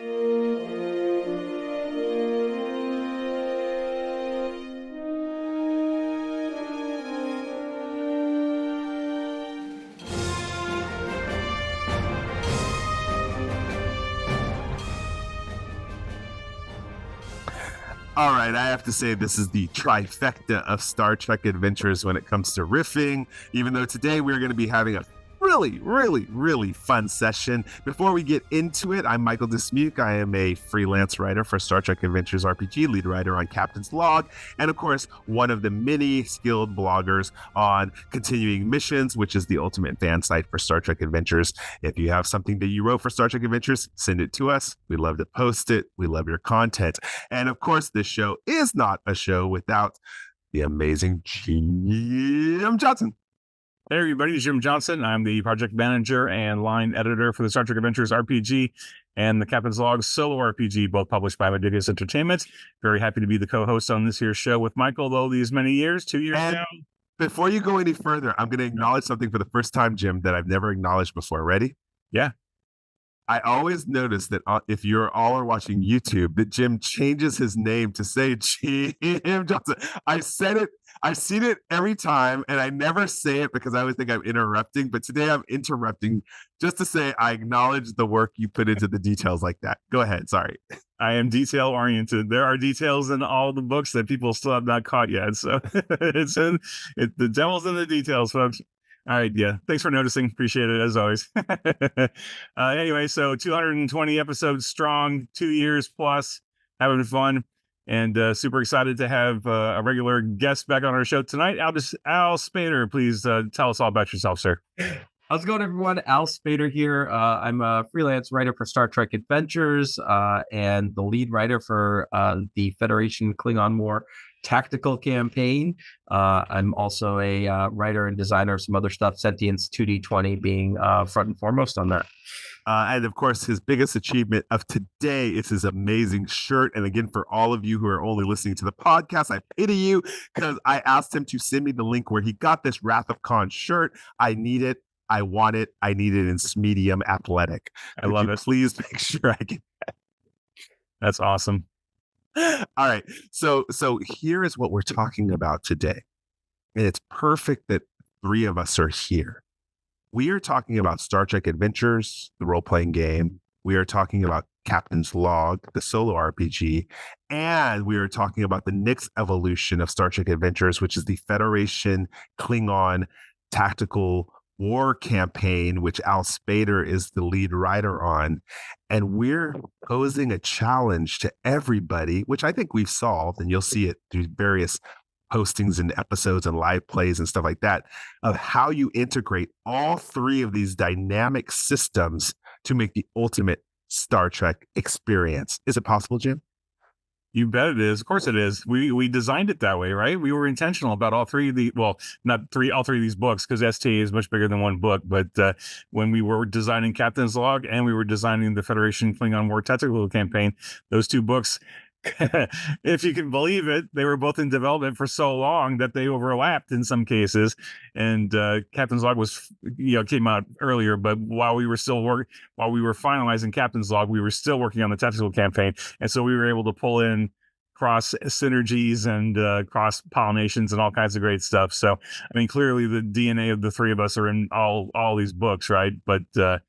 All right, I have to say this is the trifecta of Star Trek adventures when it comes to riffing, even though today we're going to be having a really fun session. Before we get into it, I'm Michael Dismuke. I am a freelance writer for Star Trek Adventures RPG, lead writer on Captain's Log, and of course, one of the many skilled bloggers on Continuing Missions, which is the ultimate fan site for Star Trek Adventures. If you have something that you wrote for Star Trek Adventures, send it to us. We love to post it. We love your content. And of course, this show is not a show without the amazing Jim Johnson. Hey everybody, it's Jim Johnson. I'm the project manager and line editor for the Star Trek Adventures RPG and the Captain's Log solo RPG, both published by Modidius Entertainment. Very happy to be the co-host on this here show with Michael, though these many years, 2 years now. Before you go any further, I'm going to acknowledge something for the first time, Jim, that I've never acknowledged before. Ready? Yeah. I always notice that if you're all are watching YouTube, that Jim changes his name to say Jim Johnson. I've seen it every time, and I never say it because I always think I'm interrupting. But today I'm interrupting just to say I acknowledge the work you put into the details like that. Go ahead. Sorry. I am detail oriented. There are details in all the books that people still have not caught yet. So the devil's in the details, folks. All right. Yeah. Thanks for noticing. Appreciate it as always. Anyway, so 220 episodes strong, 2 years plus, having fun, and super excited to have a regular guest back on our show tonight. Al Spader, please tell us all about yourself, sir. How's it going, everyone? Al Spader here. I'm a freelance writer for Star Trek Adventures and the lead writer for the Federation Klingon War tactical campaign. I'm also a writer and designer of some other stuff, Sentience 2D20 being front and foremost on that. And of course, his biggest achievement of today is his amazing shirt. And again, for all of you who are only listening to the podcast, I pity you because I asked him to send me the link where he got this Wrath of Khan shirt. I need it. I want it. I need it in medium athletic. I love it. Please make sure I get that. That's awesome. All right. So here is what we're talking about today. And it's perfect that three of us are here. We are talking about Star Trek Adventures, the role-playing game. We are talking about Captain's Log, the solo RPG. And we are talking about the next evolution of Star Trek Adventures, which is the Federation Klingon tactical war campaign, which Al Spader is the lead writer on. And we're posing a challenge to everybody, which I think we've solved, and you'll see it through various postings and episodes and live plays and stuff like that, of how you integrate all three of these dynamic systems to make the ultimate Star Trek experience. Is it possible, Jim? You bet it is. Of course it is. We designed it that way, right? We were intentional about all three of all three of these books, because STA is much bigger than one book. But when we were designing Captain's Log and we were designing the Federation Klingon War Tactical Campaign, those two books, if you can believe it, they were both in development for so long that they overlapped in some cases. And Captain's Log was, came out earlier, but while we were finalizing Captain's Log, we were still working on the tactical campaign, and so we were able to pull in cross synergies and cross pollinations and all kinds of great stuff. So, I mean, clearly the DNA of the three of us are in all these books, right? But yeah,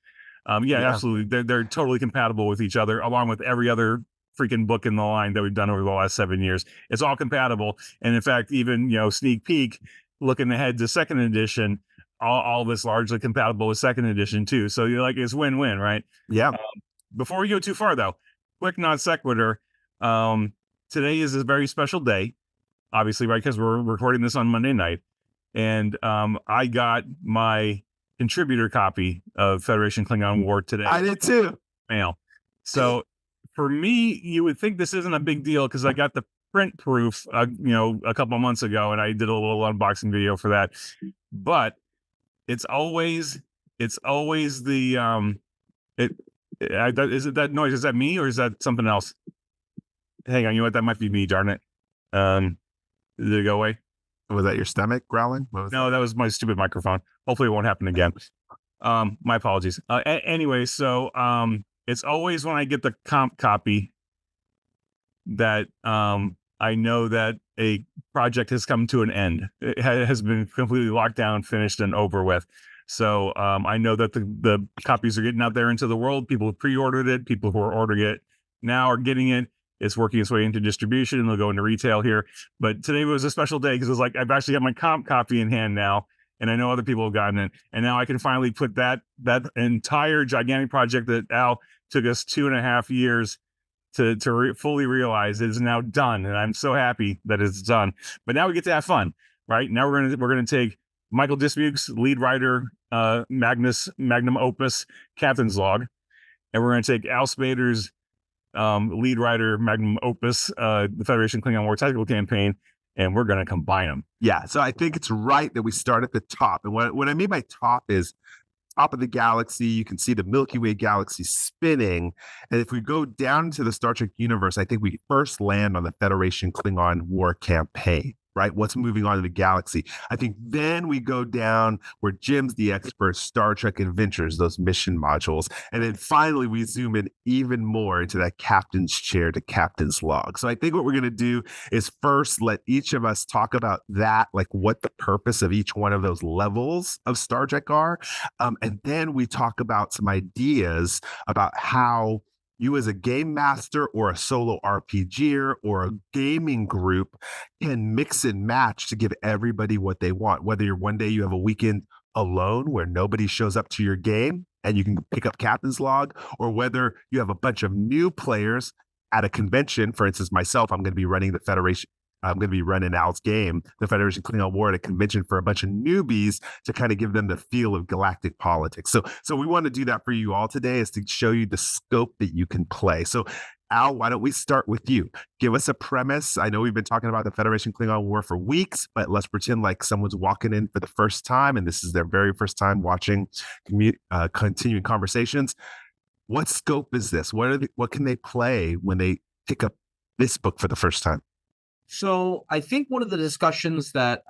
absolutely, they're totally compatible with each other, along with every other freaking book in the line that we've done over the last 7 years. It's all compatible. And in fact, even, sneak peek, looking ahead to second edition, all this largely compatible with second edition too. So you're like, it's win-win, right? Yeah. Before we go too far though, quick non sequitur. Today is a very special day, obviously, right? Because we're recording this on Monday night. And I got my contributor copy of Federation Klingon War today. I did too. Mail. So for me, you would think this isn't a big deal because I got the print proof, a couple of months ago, and I did a little unboxing video for that. But it's always the is it that noise? Is that me or is that something else? Hang on, you know what? That might be me. Darn it! Did it go away? Was that your stomach growling? No, that was my stupid microphone. Hopefully, it won't happen again. My apologies. Anyway, so it's always when I get the comp copy that I know that a project has come to an end. It has been completely locked down, finished, and over with. So I know that the copies are getting out there into the world. People have pre-ordered it. People who are ordering it now are getting it. It's working its way into distribution, and they'll go into retail here. But today was a special day because it's like I've actually got my comp copy in hand now, and I know other people have gotten it, and now I can finally put that entire gigantic project that Al took us 2.5 years to fully realize it is now done, and I'm so happy that it's done. But now we get to have fun, right? Now we're gonna take Michael Dismuke's lead writer, magnum opus, Captain's Log, and we're gonna take Al Spader's lead writer, magnum opus, the Federation Klingon War Tactical Campaign, and we're gonna combine them. Yeah, so I think it's right that we start at the top, and what I mean by top is top of the galaxy. You can see the Milky Way galaxy spinning. And if we go down into the Star Trek universe, I think we first land on the Federation Klingon War campaign, right? What's moving on in the galaxy. I think then we go down where Jim's the expert, Star Trek Adventures, those mission modules. And then finally, we zoom in even more into that captain's chair to captain's log. So I think what we're going to do is first let each of us talk about that, like what the purpose of each one of those levels of Star Trek are. And then we talk about some ideas about how you as a game master or a solo RPGer or a gaming group can mix and match to give everybody what they want. Whether you're one day you have a weekend alone where nobody shows up to your game and you can pick up Captain's Log, or whether you have a bunch of new players at a convention. For instance, myself, I'm going to be running the Federation. I'm going to be running Al's game, the Federation Klingon War, at a convention for a bunch of newbies to kind of give them the feel of galactic politics. So we want to do that for you all today, is to show you the scope that you can play. So Al, why don't we start with you? Give us a premise. I know we've been talking about the Federation Klingon War for weeks, but let's pretend like someone's walking in for the first time, and this is their very first time watching continuing conversations. What scope is this? What can they play when they pick up this book for the first time? So I think one of the discussions that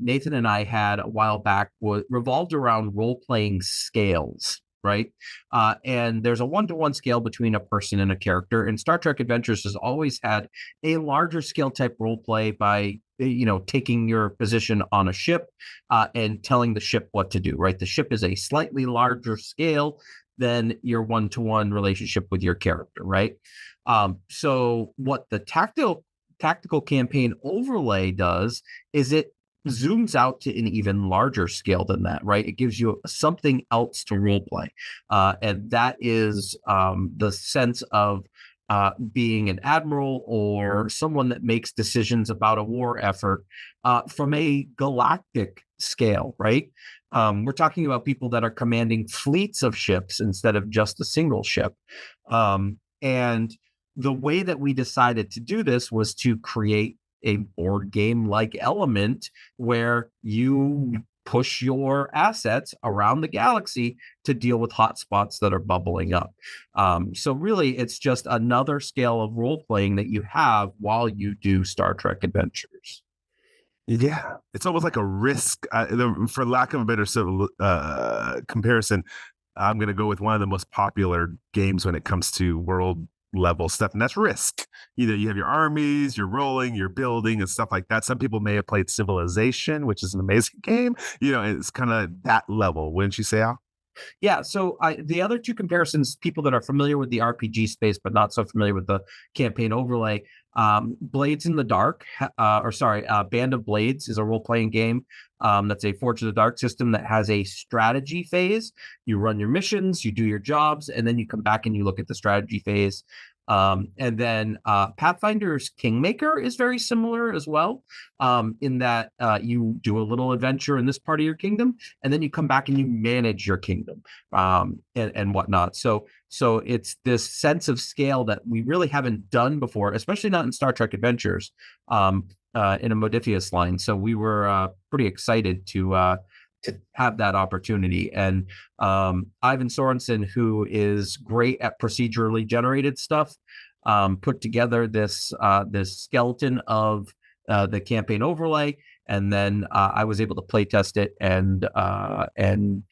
Nathan and I had a while back revolved around role-playing scales, right? And there's a one-to-one scale between a person and a character. And Star Trek Adventures has always had a larger scale type role play by taking your position on a ship and telling the ship what to do, right? The ship is a slightly larger scale than your one-to-one relationship with your character, right? So what the tactical campaign overlay does is it zooms out to an even larger scale than that, right? It gives you something else to role play. And that is the sense of being an admiral or someone that makes decisions about a war effort from a galactic scale, right? We're talking about people that are commanding fleets of ships instead of just a single ship. And the way that we decided to do this was to create a board game like element where you push your assets around the galaxy to deal with hotspots that are bubbling up. So really, it's just another scale of role playing that you have while you do Star Trek Adventures. Yeah, it's almost like a risk, for lack of a better comparison. I'm going to go with one of the most popular games when it comes to world level stuff, and that's Risk. You have your armies, you're rolling, you're building, and stuff like that. Some people may have played Civilization, which is an amazing game. It's kind of that level, wouldn't you say, Al? Yeah, so the other two comparisons, people that are familiar with the RPG space but not so familiar with the campaign overlay, Blades in the Dark, Band of Blades is a role-playing game that's a Forge of the Dark system that has a strategy phase. You run your missions, you do your jobs, and then you come back and you look at the strategy phase. And then Pathfinder's Kingmaker is very similar as well, in that you do a little adventure in this part of your kingdom, and then you come back and you manage your kingdom and whatnot. So it's this sense of scale that we really haven't done before, especially not in Star Trek Adventures in a Modiphius line. So we were pretty excited to have that opportunity. And Ivan Sorensen, who is great at procedurally generated stuff, put together this skeleton of the campaign overlay, and then I was able to play test it and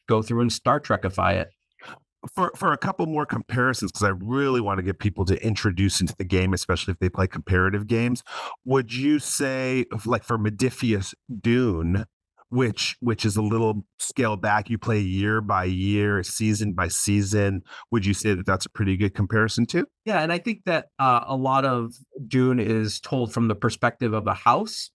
go through and Star Trekify it. for a couple more comparisons, because I really want to get people to introduce into the game, especially if they play comparative games. Would you say, like for Modifius Dune, which is a little scaled back, you play year by year, season by season? Would you say that that's a pretty good comparison too? Yeah, and I think that a lot of Dune is told from the perspective of a house.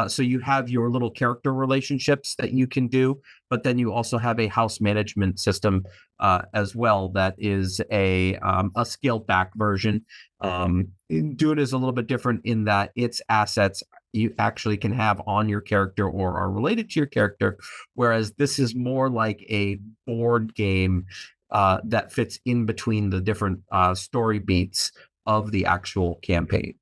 So you have your little character relationships that you can do, but then you also have a house management system as well that is a scaled back version. Dune is a little bit different in that its assets you actually can have on your character or are related to your character, whereas this is more like a board game that fits in between the different story beats of the actual campaign.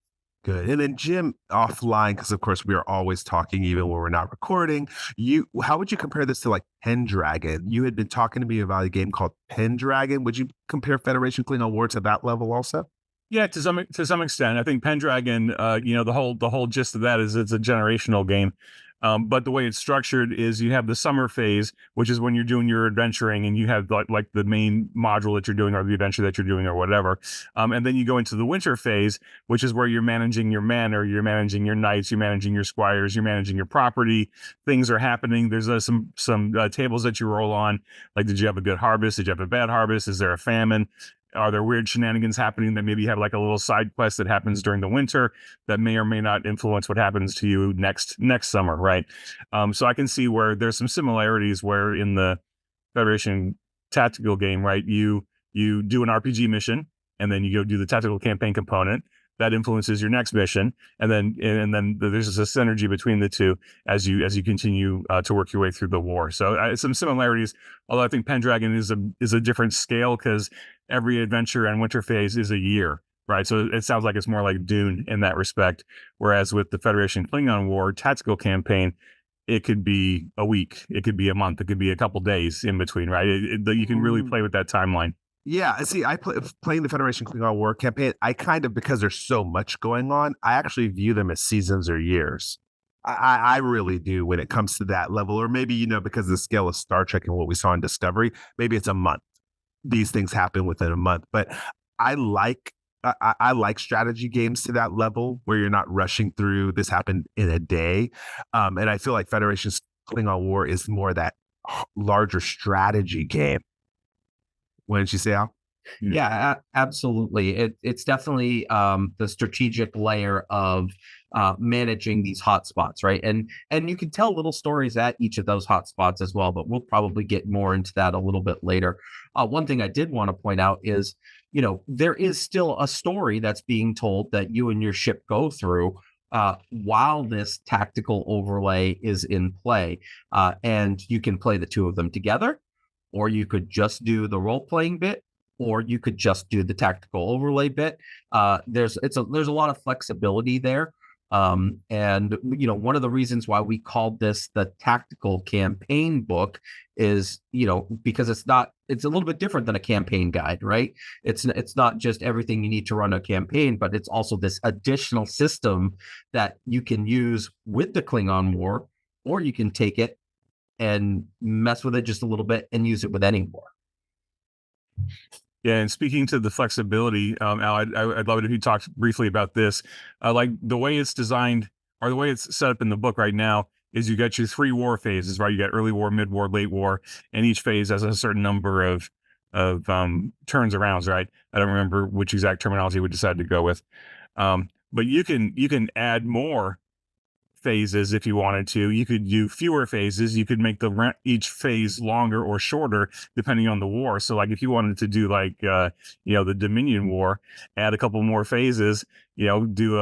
Good. And then Jim, offline, because of course we are always talking, even when we're not recording. How would you compare this to like Pendragon? You had been talking to me about a game called Pendragon. Would you compare Federation Klingon War to that level also? Yeah, to some extent. I think Pendragon, the whole gist of that is it's a generational game. But the way it's structured is you have the summer phase, which is when you're doing your adventuring, and you have like the main module that you're doing or the adventure that you're doing or whatever. And then you go into the winter phase, which is where you're managing your men, or you're managing your knights, you're managing your squires, you're managing your property. Things are happening. There's some tables that you roll on. Like, did you have a good harvest? Did you have a bad harvest? Is there a famine? Are there weird shenanigans happening that maybe you have like a little side quest that happens during the winter that may or may not influence what happens to you next summer, right? So I can see where there's some similarities where in the Federation tactical game, right, you do an RPG mission and then you go do the tactical campaign component that influences your next mission, and then there's a synergy between the two as you continue to work your way through the war. So some similarities, although I think Pendragon is a different scale because every adventure and winter phase is a year, right? So it sounds like it's more like Dune in that respect. Whereas with the Federation Klingon War tactical campaign, it could be a week, it could be a month, it could be a couple days in between, right? You can really play with that timeline. Yeah, see, playing the Federation Klingon War campaign. I kind of, because there's so much going on, I actually view them as seasons or years. I really do when it comes to that level, or maybe because of the scale of Star Trek and what we saw in Discovery, maybe it's a month. These things happen within a month, but I like I like strategy games to that level where you're not rushing through. This happened in a day, and I feel like Federation Klingon War is more that larger strategy game. What did you say, Al? Yeah, absolutely. It's definitely the strategic layer of managing these hotspots, right? And you can tell little stories at each of those hotspots as well, but we'll probably get more into that a little bit later. One thing I did want to point out is, there is still a story that's being told that you and your ship go through while this tactical overlay is in play. And you can play the two of them together, or you could just do the role-playing bit, or you could just do the tactical overlay bit. There's a lot of flexibility there. And one of the reasons why we called this the tactical campaign book is, because it's a little bit different than a campaign guide, right? It's not just everything you need to run a campaign, but it's also this additional system that you can use with the Klingon War, or you can take it and mess with it just a little bit and use it with any war. Yeah, and speaking to the flexibility, Al, I'd love it if you talked briefly about this. Like the way it's designed, or the way it's set up in the book right now, is you got your 3 war phases, right? You got early war, mid war, late war, and each phase has a certain number of turns around, right? I don't remember which exact terminology we decided to go with, but you can add more phases if you wanted to. You could do fewer phases. You could make each phase longer or shorter depending on the war. So like if you wanted to do like the Dominion War, add a couple more phases, do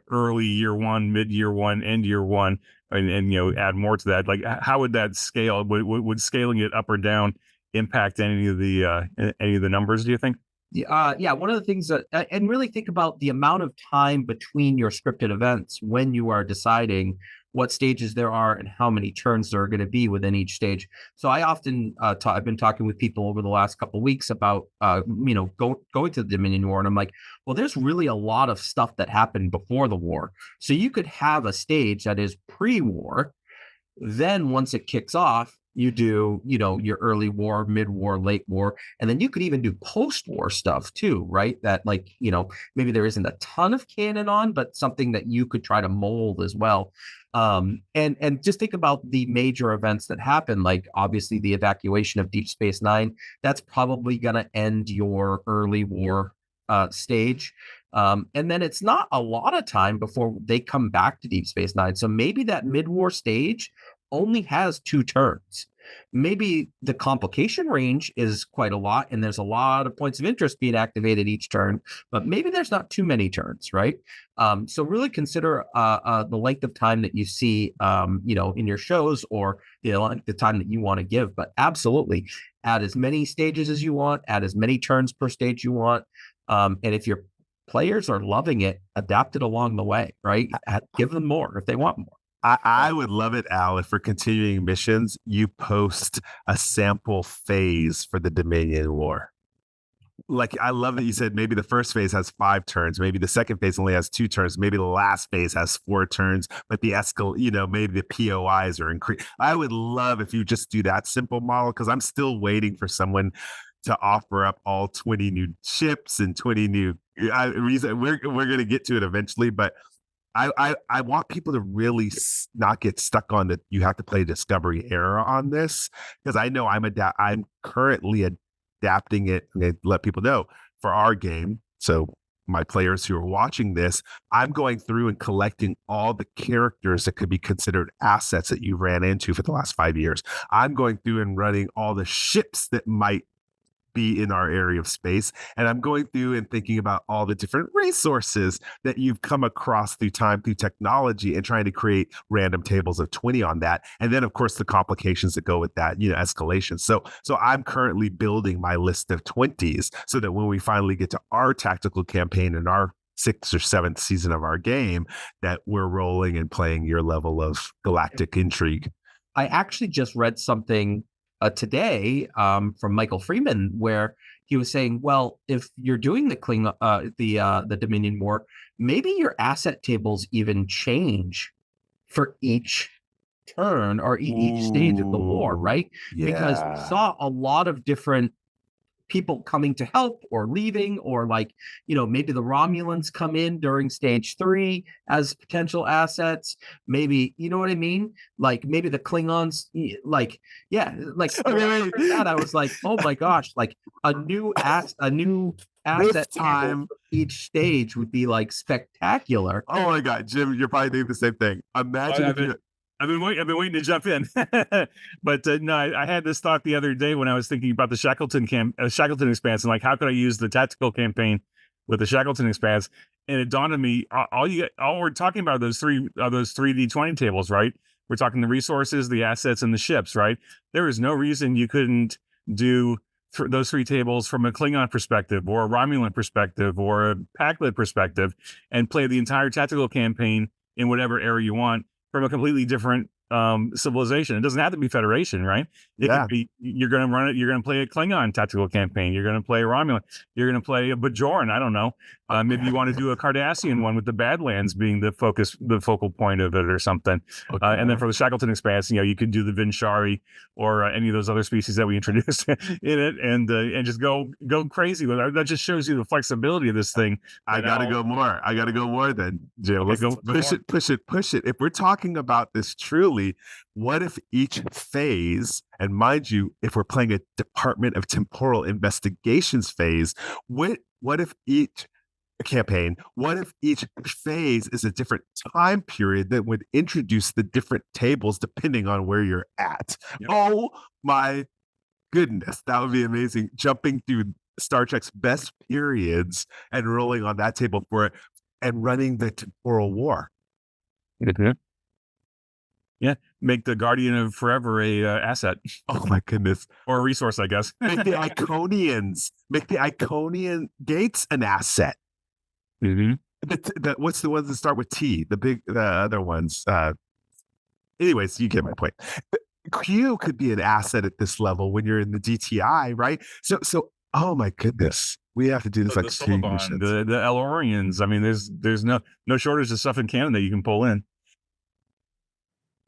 early year 1, mid year 1, end year 1, and add more to that. Like how would that scale? Would scaling it up or down impact any of the numbers, do you think? Yeah, one of the things that, and really think about the amount of time between your scripted events when you are deciding what stages there are and how many turns there are going to be within each stage. So I often, I've been talking with people over the last couple of weeks about, going to the Dominion War, and I'm like, well, there's really a lot of stuff that happened before the war. So you could have a stage that is pre-war. Then once it kicks off, you do, your early war, mid-war, late war, and then you could even do post-war stuff too, right? That like, maybe there isn't a ton of canon on, but something that you could try to mold as well. And just think about the major events that happen, like obviously the evacuation of Deep Space Nine. That's probably going to end your early war stage. And then it's not a lot of time before they come back to Deep Space Nine. So maybe that mid-war stage only has 2 turns. Maybe the complication range is quite a lot, and there's a lot of points of interest being activated each turn, but maybe there's not too many turns, right? So really consider the length of time that you see, in your shows, or the time that you want to give. But absolutely, add as many stages as you want, add as many turns per stage you want, and if your players are loving it, adapt it along the way, right? Give them more if they want more. I would love it, Al, if for continuing missions, you post a sample phase for the Dominion War. Like, I love that you said maybe the first phase has 5 turns, maybe the second phase only has 2 turns, maybe the last phase has 4 turns, but the maybe the POIs are increased. I would love if you just do that simple model, because I'm still waiting for someone to offer up all 20 new ships and 20 new reason. We're going to get to it eventually, but I want people to really not get stuck on that. You have to play Discovery era on this, because I know I'm currently adapting it, and I let people know for our game. So my players who are watching this, I'm going through and collecting all the characters that could be considered assets that you ran into for the last 5 years. I'm going through and running all the ships that might be in our area of space, and I'm going through and thinking about all the different resources that you've come across through time, through technology, and trying to create random tables of 20 on that. And then of course the complications that go with that, escalation. So I'm currently building my list of 20s, so that when we finally get to our tactical campaign in our 6th or 7th season of our game, that we're rolling and playing your level of galactic intrigue. I actually just read something today from Michael Freeman, where he was saying, well, if you're doing the Dominion War, maybe your asset tables even change for each turn or each stage of the war, right? Yeah. Because we saw a lot of different people coming to help or leaving, or maybe the Romulans come in during stage 3 as potential assets. Maybe, you know what I mean? Like maybe the Klingons, that I was like, oh my gosh, like a new asset time for each stage would be like spectacular. Oh my God, Jim, you're probably thinking the same thing. Imagine I've been waiting to jump in, but no, I had this thought the other day when I was thinking about the Shackleton expanse, and like, how could I use the tactical campaign with the Shackleton expanse? And it dawned on me, all we're talking about are those 3D20 tables, right? We're talking the resources, the assets, and the ships, right? There is no reason you couldn't do those 3 tables from a Klingon perspective, or a Romulan perspective, or a Packlet perspective, and play the entire tactical campaign in whatever era you want, from a completely different civilization. It doesn't have to be Federation, right? It could be, you're going to run it. You're going to play a Klingon tactical campaign. You're going to play a Romulan. You're going to play a Bajoran. I don't know. Maybe you want to do a Cardassian one with the Badlands being the focal point of it, or something. Okay. And then for the Shackleton expanse, you could do the Vinshari, or any of those other species that we introduced in it, and just go crazy with it. That just shows you the flexibility of this thing. I gotta go more then, Jim. Let's go push it. If we're talking about this truly, what if each phase, and mind you, if we're playing a Department of Temporal Investigations phase, what if each campaign, what if each phase is a different time period that would introduce the different tables depending on where you're at? Yep. Oh my goodness, that would be amazing. Jumping through Star Trek's best periods and rolling on that table for it, and running the temporal war. Mm-hmm. Yeah, make the Guardian of Forever a asset. Oh my goodness. Or a resource, I guess. Make the Iconian gates an asset. Mm-hmm. What's the ones that start with T? The other ones. Anyways, you get my point. Q could be an asset at this level when you're in the DTI, right? So oh my goodness, we have to do this, like the Solomon, the Elorians. I mean, there's no shortage of stuff in canon that you can pull in.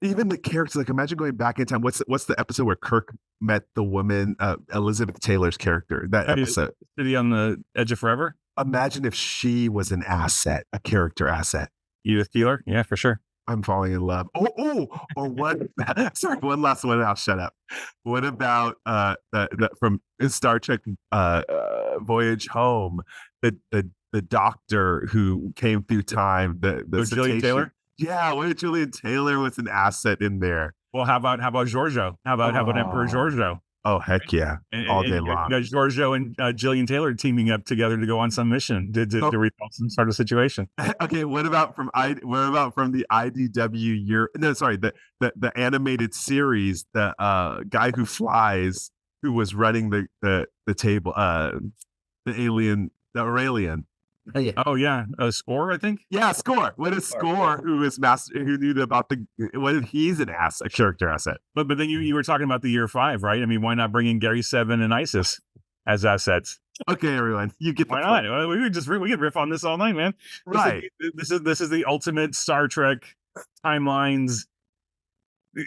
Even the characters, like imagine going back in time. What's the episode where Kirk met the woman, Elizabeth Taylor's character? That episode. City on the Edge of Forever. Imagine if she was an asset, a character asset. Edith Keeler, yeah, for sure. I'm falling in love. Or what? Sorry, one last one. I'll shut up. What about the from Star Trek Voyage Home? The doctor who came through time. The Gillian Taylor. Yeah, what if Julian Taylor was an asset in there? Well, how about Giorgio? How about Emperor Giorgio? Oh heck yeah, all day long. Giorgio and Gillian Taylor teaming up together to go on some mission to resolve some sort of situation. Okay, what about from the IDW the animated series, the guy who flies, who was running the table, the Aurelian. Oh yeah, Score, I think. Yeah, Score. What is Score? Who is master? Who knew about what if he's a character asset? But then you were talking about the year 5, right? I mean, why not bring in Gary Seven and Isis as assets? Okay, everyone, you get why not? Well, we could riff on this all night, man. Right. This is the ultimate Star Trek timelines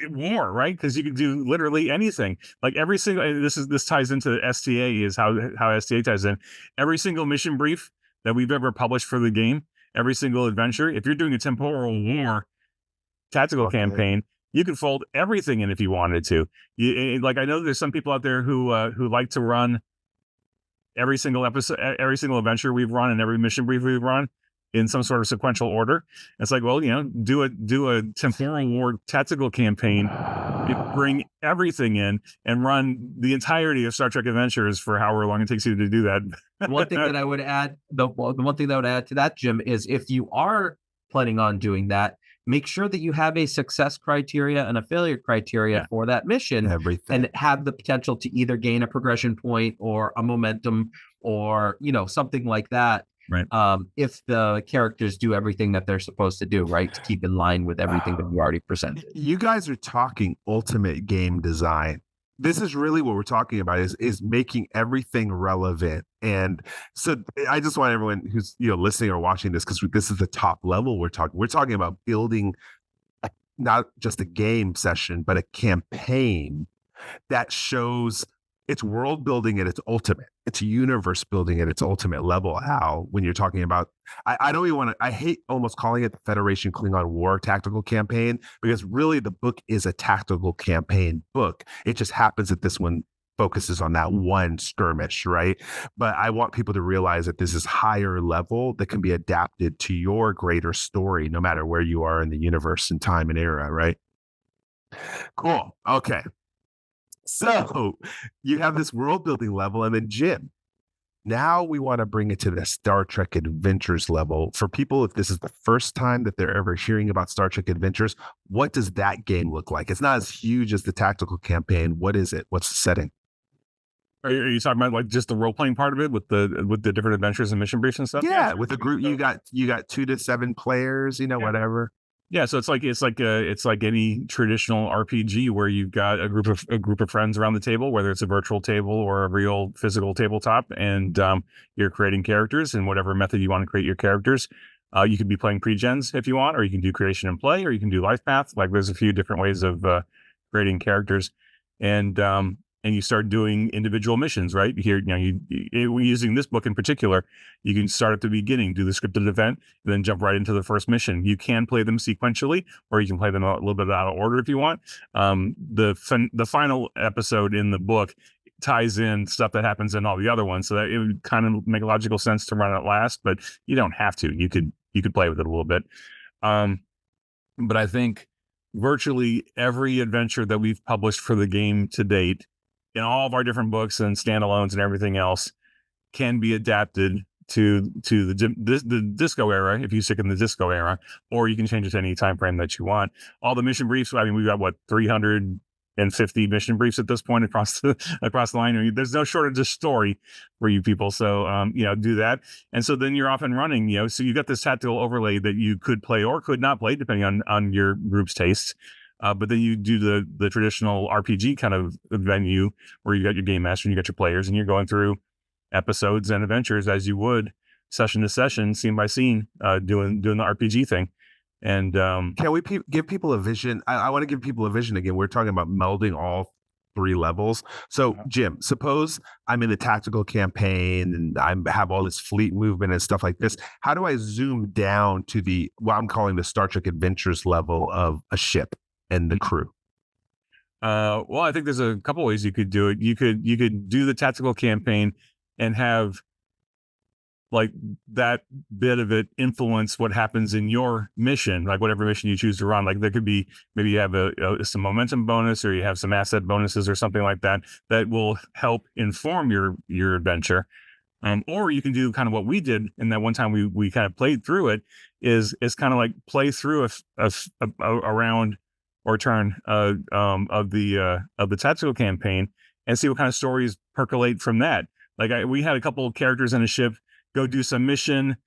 war, right? Because you can do literally anything. Like every single this ties into the STA, is how STA ties in. Every single mission brief that we've ever published for the game, every single adventure, if you're doing a temporal war tactical campaign, you could fold everything in if you wanted to. Like I know there's some people out there who like to run every single episode, every single adventure we've run, and every mission brief we've run in some sort of sequential order. It's like, well, do a temporal war tactical campaign, bring everything in, and run the entirety of Star Trek Adventures for however long it takes you to do that. One thing that I would add, the one thing that I would add to that, Jim, is if you are planning on doing that, make sure that you have a success criteria and a failure criteria for that mission, and have the potential to either gain a progression point or a momentum or something like that. Right. If the characters do everything that they're supposed to do, right, to keep in line with everything that you already presented. You guys are talking ultimate game design. This is really what we're talking about, is making everything relevant. And so I just want everyone who's listening or watching this, because this is the top level we're talking about building not just a game session, but a campaign that shows it's world building at its ultimate. It's universe building at its ultimate level. Al, when you're talking about, I don't even want to, I hate almost calling it the Federation Klingon War tactical campaign, because really the book is a tactical campaign book. It just happens that this one focuses on that one skirmish, right? But I want people to realize that this is higher level that can be adapted to your greater story, no matter where you are in the universe and time and era, right? Cool. Okay. So you have this world building level, and then Jim, now we want to bring it to the Star Trek Adventures level. For people, if this is the first time that they're ever hearing about Star Trek Adventures, what does that game look like? It's not as huge as the tactical campaign. What is it? What's the setting? Are you talking about like just the role playing part of it with the different adventures and mission briefs and stuff? Yeah, with a group, you got 2 to 7 players, whatever. Yeah, so it's like any traditional RPG where you've got a group of friends around the table, whether it's a virtual table or a real physical tabletop, and you're creating characters in whatever method you want to create your characters. You could be playing pre-gens if you want, or you can do creation and play, or you can do life path. Like there's a few different ways of creating characters, and you start doing individual missions, right? Here, using this book in particular, you can start at the beginning, do the scripted event, and then jump right into the first mission. You can play them sequentially, or you can play them a little bit out of order if you want. The final episode in the book ties in stuff that happens in all the other ones, so that it would kind of make logical sense to run it last, but you don't have to. You could play with it a little bit. But I think virtually every adventure that we've published for the game to date, in all of our different books and standalones and everything else, can be adapted to the disco era, if you stick in the disco era, or you can change it to any time frame that you want. All the mission briefs, I mean, we've got 350 mission briefs at this point across the line. I mean, there's no shortage of story for you people, so do that, and so then you're off and running. So you've got this tactical overlay that you could play or could not play depending on your group's tastes. But then you do the traditional RPG kind of venue where you got your game master and you got your players, and you're going through episodes and adventures as you would session to session, scene by scene, doing the RPG thing. And Can we give people a vision? I want to give people a vision again. We're talking about melding all three levels. So, Jim, suppose I'm in the tactical campaign and I have all this fleet movement and stuff like this. How do I zoom down to the what I'm calling the Star Trek Adventures level of a ship and the crew? well, I think there's a couple ways you could do it. You could do the tactical campaign and have like that bit of it influence what happens in your mission, like whatever mission you choose to run. Like there could be, maybe you have some momentum bonus, or you have some asset bonuses or something like that that will help inform your adventure. Or you can do kind of what we did, and that one time we kind of played through it, is kind of like play through a round or turn of the tactical campaign and see what kind of stories percolate from that. Like we had a couple of characters in a ship go do some mission,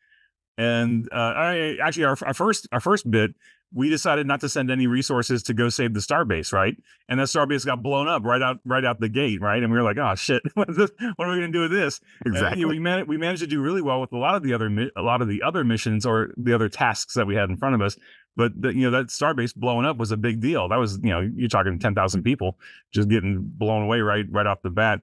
and actually our first bit, we decided not to send any resources to go save the starbase, right? And that starbase got blown up right out the gate, right? And we were like, oh shit, what are we going to do with this? Exactly. We managed to do really well with a lot of the other missions or the other tasks that we had in front of us. But that starbase blowing up was a big deal. That was, you're talking 10,000 people just getting blown away right off the bat.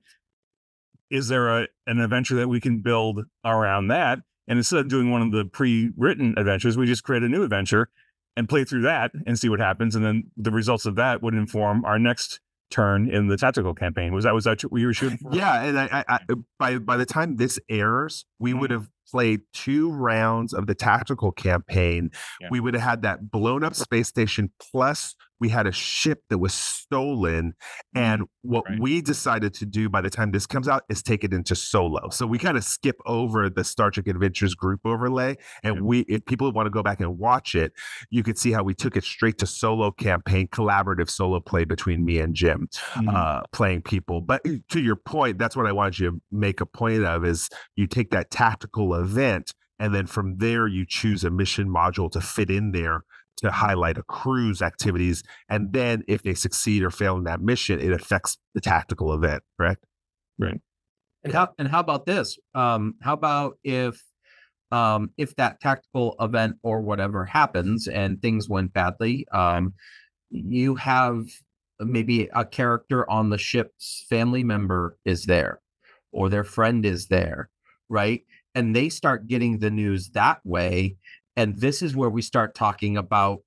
Is there an adventure that we can build around that? And instead of doing one of the pre-written adventures, we just create a new adventure and play through that and see what happens. And then the results of that would inform our next turn in the tactical campaign. Was that what you were shooting for? Yeah, and I by the time this airs, we would have played 2 rounds of the tactical campaign. Yeah. We would have had that blown up space station, plus we had a ship that was stolen. And what we decided to do by the time this comes out is take it into solo. So we kind of skip over the Star Trek Adventures group overlay. And if people want to go back and watch it, you could see how we took it straight to solo campaign, collaborative solo play between me and Jim, playing people. But to your point, that's what I wanted you to make a point of, is you take that tactical event, and then from there you choose a mission module to fit in there to highlight a crew's activities. And then if they succeed or fail in that mission, it affects the tactical event, correct? Right. And how about this? How about if that tactical event or whatever happens and things went badly, you have maybe a character on the ship's family member is there, or their friend is there, right? And they start getting the news that way. And this is where we start talking about,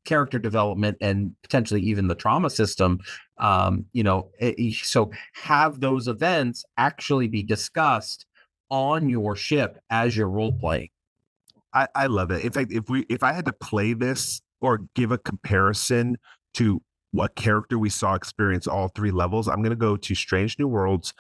character development and potentially even the trauma system. So have those events actually be discussed on your ship as you're role playing. I love it. In fact, if I had to play this or give a comparison to what character we saw experience all 3 levels, I'm going to go to Strange New Worlds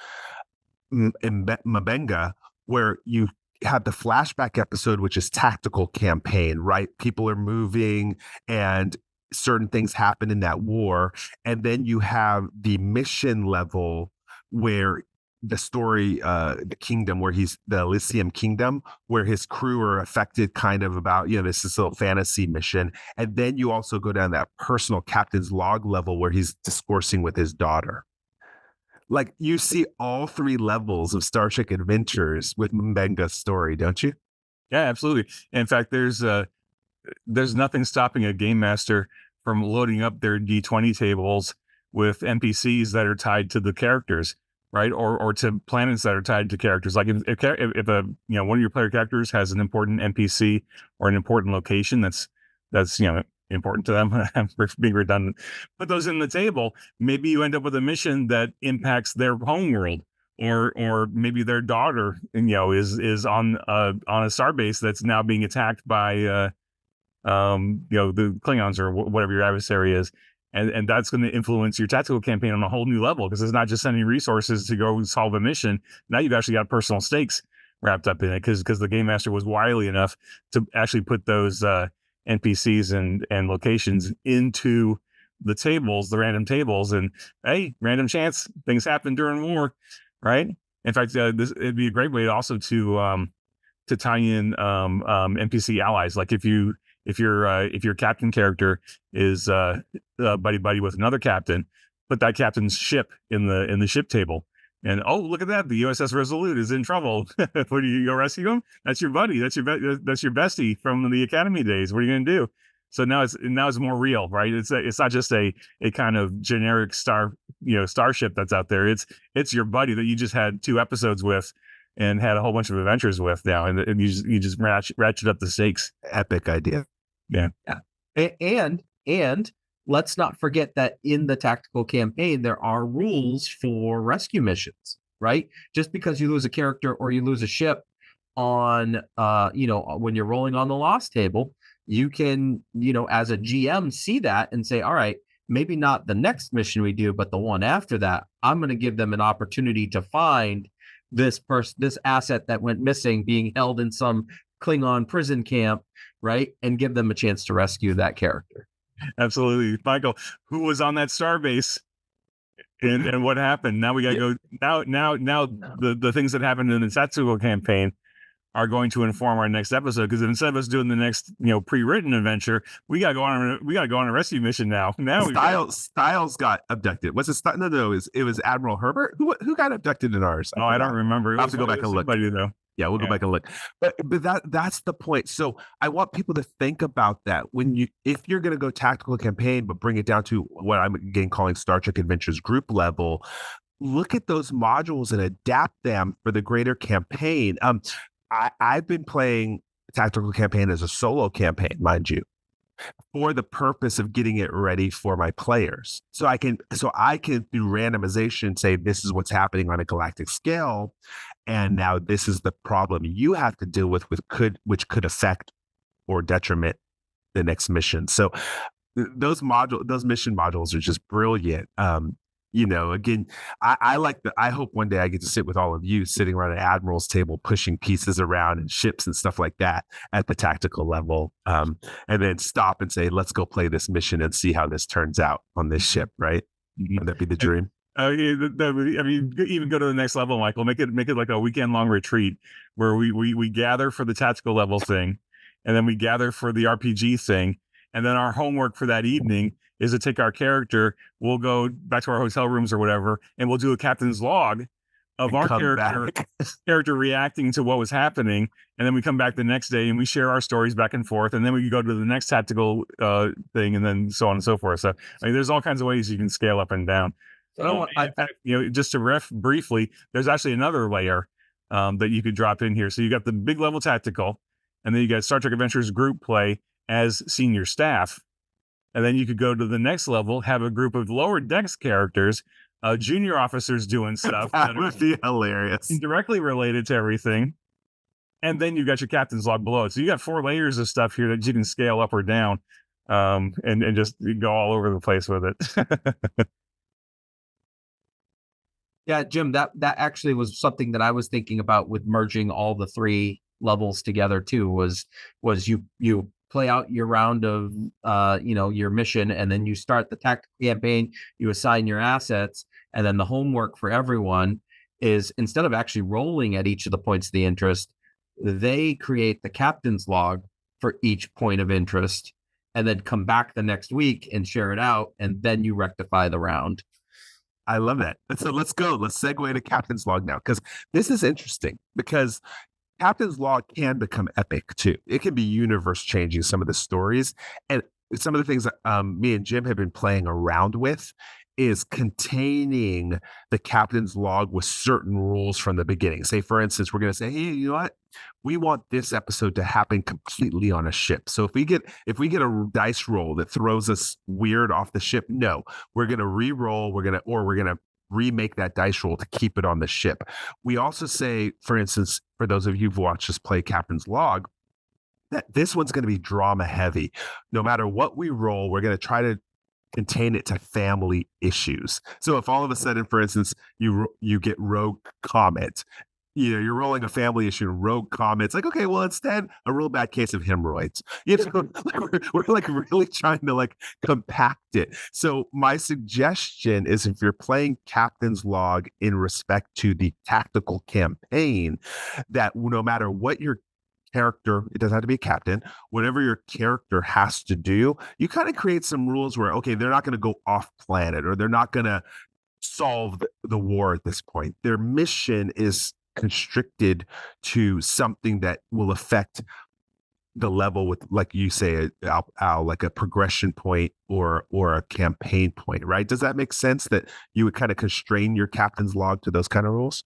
in Mabenga, where you have the flashback episode, which is tactical campaign, right? People are moving and certain things happen in that war. And then you have the mission level where the story, the kingdom, where he's the Elysium Kingdom, where his crew are affected kind of about, this little fantasy mission. And then you also go down that personal captain's log level where he's discoursing with his daughter. Like, you see all 3 levels of Star Trek Adventures with Mbenga's story, don't you? Yeah, absolutely. In fact, there's nothing stopping a game master from loading up their D20 tables with NPCs that are tied to the characters, right? Or to planets that are tied to characters. Like if one of your player characters has an important NPC or an important location that's important to them, I'm being redundant, put those in the table. Maybe you end up with a mission that impacts their home world, or maybe their daughter, is on a starbase that's now being attacked by the Klingons or whatever your adversary is. And that's going to influence your tactical campaign on a whole new level, because it's not just sending resources to go solve a mission. Now you've actually got personal stakes wrapped up in it, because the game master was wily enough to actually put those NPCs and locations into the tables, the random tables, and hey, random chance, things happen during war, right? In fact, it'd be a great way also to tie in NPC allies. Like if your captain character is buddy with another captain, put that captain's ship in the ship table. And look at that, the USS Resolute is in trouble. What, do you go rescue him? That's your buddy. That's your bestie from the academy days. What are you going to do? So now it's more real, right? It's not just a kind of generic starship that's out there. It's your buddy that you just had 2 episodes with and had a whole bunch of adventures with now, and you just ratchet up the stakes. Epic idea. Yeah. And let's not forget that in the tactical campaign, there are rules for rescue missions, right? Just because you lose a character or you lose a ship on, when you're rolling on the loss table, you can, as a GM, see that and say, all right, maybe not the next mission we do, but the one after that, I'm going to give them an opportunity to find this asset that went missing, being held in some Klingon prison camp, right? And give them a chance to rescue that character. Absolutely. Michael, who was on that starbase and what happened? Now we got to go. Now the things that happened in the Satsuko campaign are going to inform our next episode, because instead of us doing the next pre-written adventure, we got to go on a rescue mission now. Styles got abducted. Was it No, it was Admiral Herbert who got abducted in ours. I don't remember. I'll have to go back and look. Though. Yeah, we'll go back and look. But that's the point. So I want people to think about that if you're going to go tactical campaign, but bring it down to what I'm again calling Star Trek Adventures group level. Look at those modules and adapt them for the greater campaign. I've been playing tactical campaign as a solo campaign, mind you, for the purpose of getting it ready for my players. So I can through randomization say this is what's happening on a galactic scale, and now this is the problem you have to deal with which could affect or detriment the next mission. So those mission modules are just brilliant. Again, I hope one day I get to sit with all of you sitting around an admiral's table, pushing pieces around and ships and stuff like that at the tactical level. And then stop and say, let's go play this mission and see how this turns out on this ship. Right. Would that be the dream? Even go to the next level, Michael, make it like a weekend long retreat where we gather for the tactical level thing. And then we gather for the RPG thing. And then our homework for that evening is to take our character, we'll go back to our hotel rooms or whatever, and we'll do a captain's log of our character reacting to what was happening. And then we come back the next day and we share our stories back and forth. And then we go to the next tactical thing, and then so on and so forth. So there's all kinds of ways you can scale up and down. So, just to ref briefly, there's actually another layer that you could drop in here. So you got the big level tactical, and then you got Star Trek Adventures group play as senior staff. And then you could go to the next level, have a group of lower decks characters, junior officers doing stuff. That would be hilarious. Directly related to everything. And then you got your captain's log below it. So you got 4 layers of stuff here that you can scale up or down, and just go all over the place with it. Yeah, Jim, that actually was something that I was thinking about with merging all the 3 levels together too, was you play out your round of your mission, and then you start the tactical campaign, you assign your assets, and then the homework for everyone is, instead of actually rolling at each of the points of the interest, they create the captain's log for each point of interest, and then come back the next week and share it out, and then you rectify the round. I love that. So let's go. Let's segue to captain's log now, because this is interesting, because Captain's Log can become epic too. It can be universe changing, some of the stories. And some of the things that me and Jim have been playing around with is containing the Captain's Log with certain rules from the beginning. Say, for instance, we're going to say, hey, you know what? We want this episode to happen completely on a ship. So if we get a dice roll that throws us weird off the ship, no, we're going to re-roll. We're going to remake that dice roll to keep it on the ship. We also say, for instance, for those of you who've watched us play Captain's Log, that this one's going to be drama heavy. No matter what we roll, we're going to try to contain it to family issues. So if all of a sudden, for instance, you get Rogue Comet, you're rolling a family issue, Rogue Comet's like, okay, well, instead, a real bad case of hemorrhoids. We're like really trying to like compact it. So my suggestion is, if you're playing Captain's Log in respect to the tactical campaign, that no matter what your character, it doesn't have to be a captain, whatever your character has to do, you kind of create some rules where, okay, they're not going to go off planet, or they're not going to solve the war at this point. Their mission is constricted to something that will affect the level with, like you say, Al, like a progression point or a campaign point, right? Does that make sense that you would kind of constrain your captain's log to those kind of rules?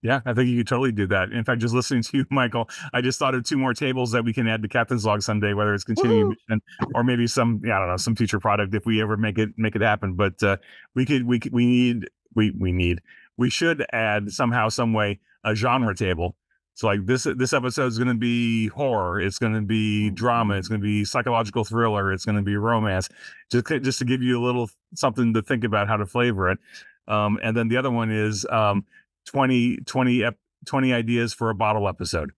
Yeah, I think you could totally do that. In fact, just listening to you, Michael, I just thought of 2 more tables that we can add to Captain's Log someday, whether it's continuing Woo! mission or maybe some, I don't know, some future product if we ever make it happen. But we should add somehow, some way, a genre table. So like this episode is going to be horror, it's going to be drama, it's going to be psychological thriller, it's going to be romance, just to give you a little something to think about how to flavor it. And then the other one is 20 ideas for a bottle episode.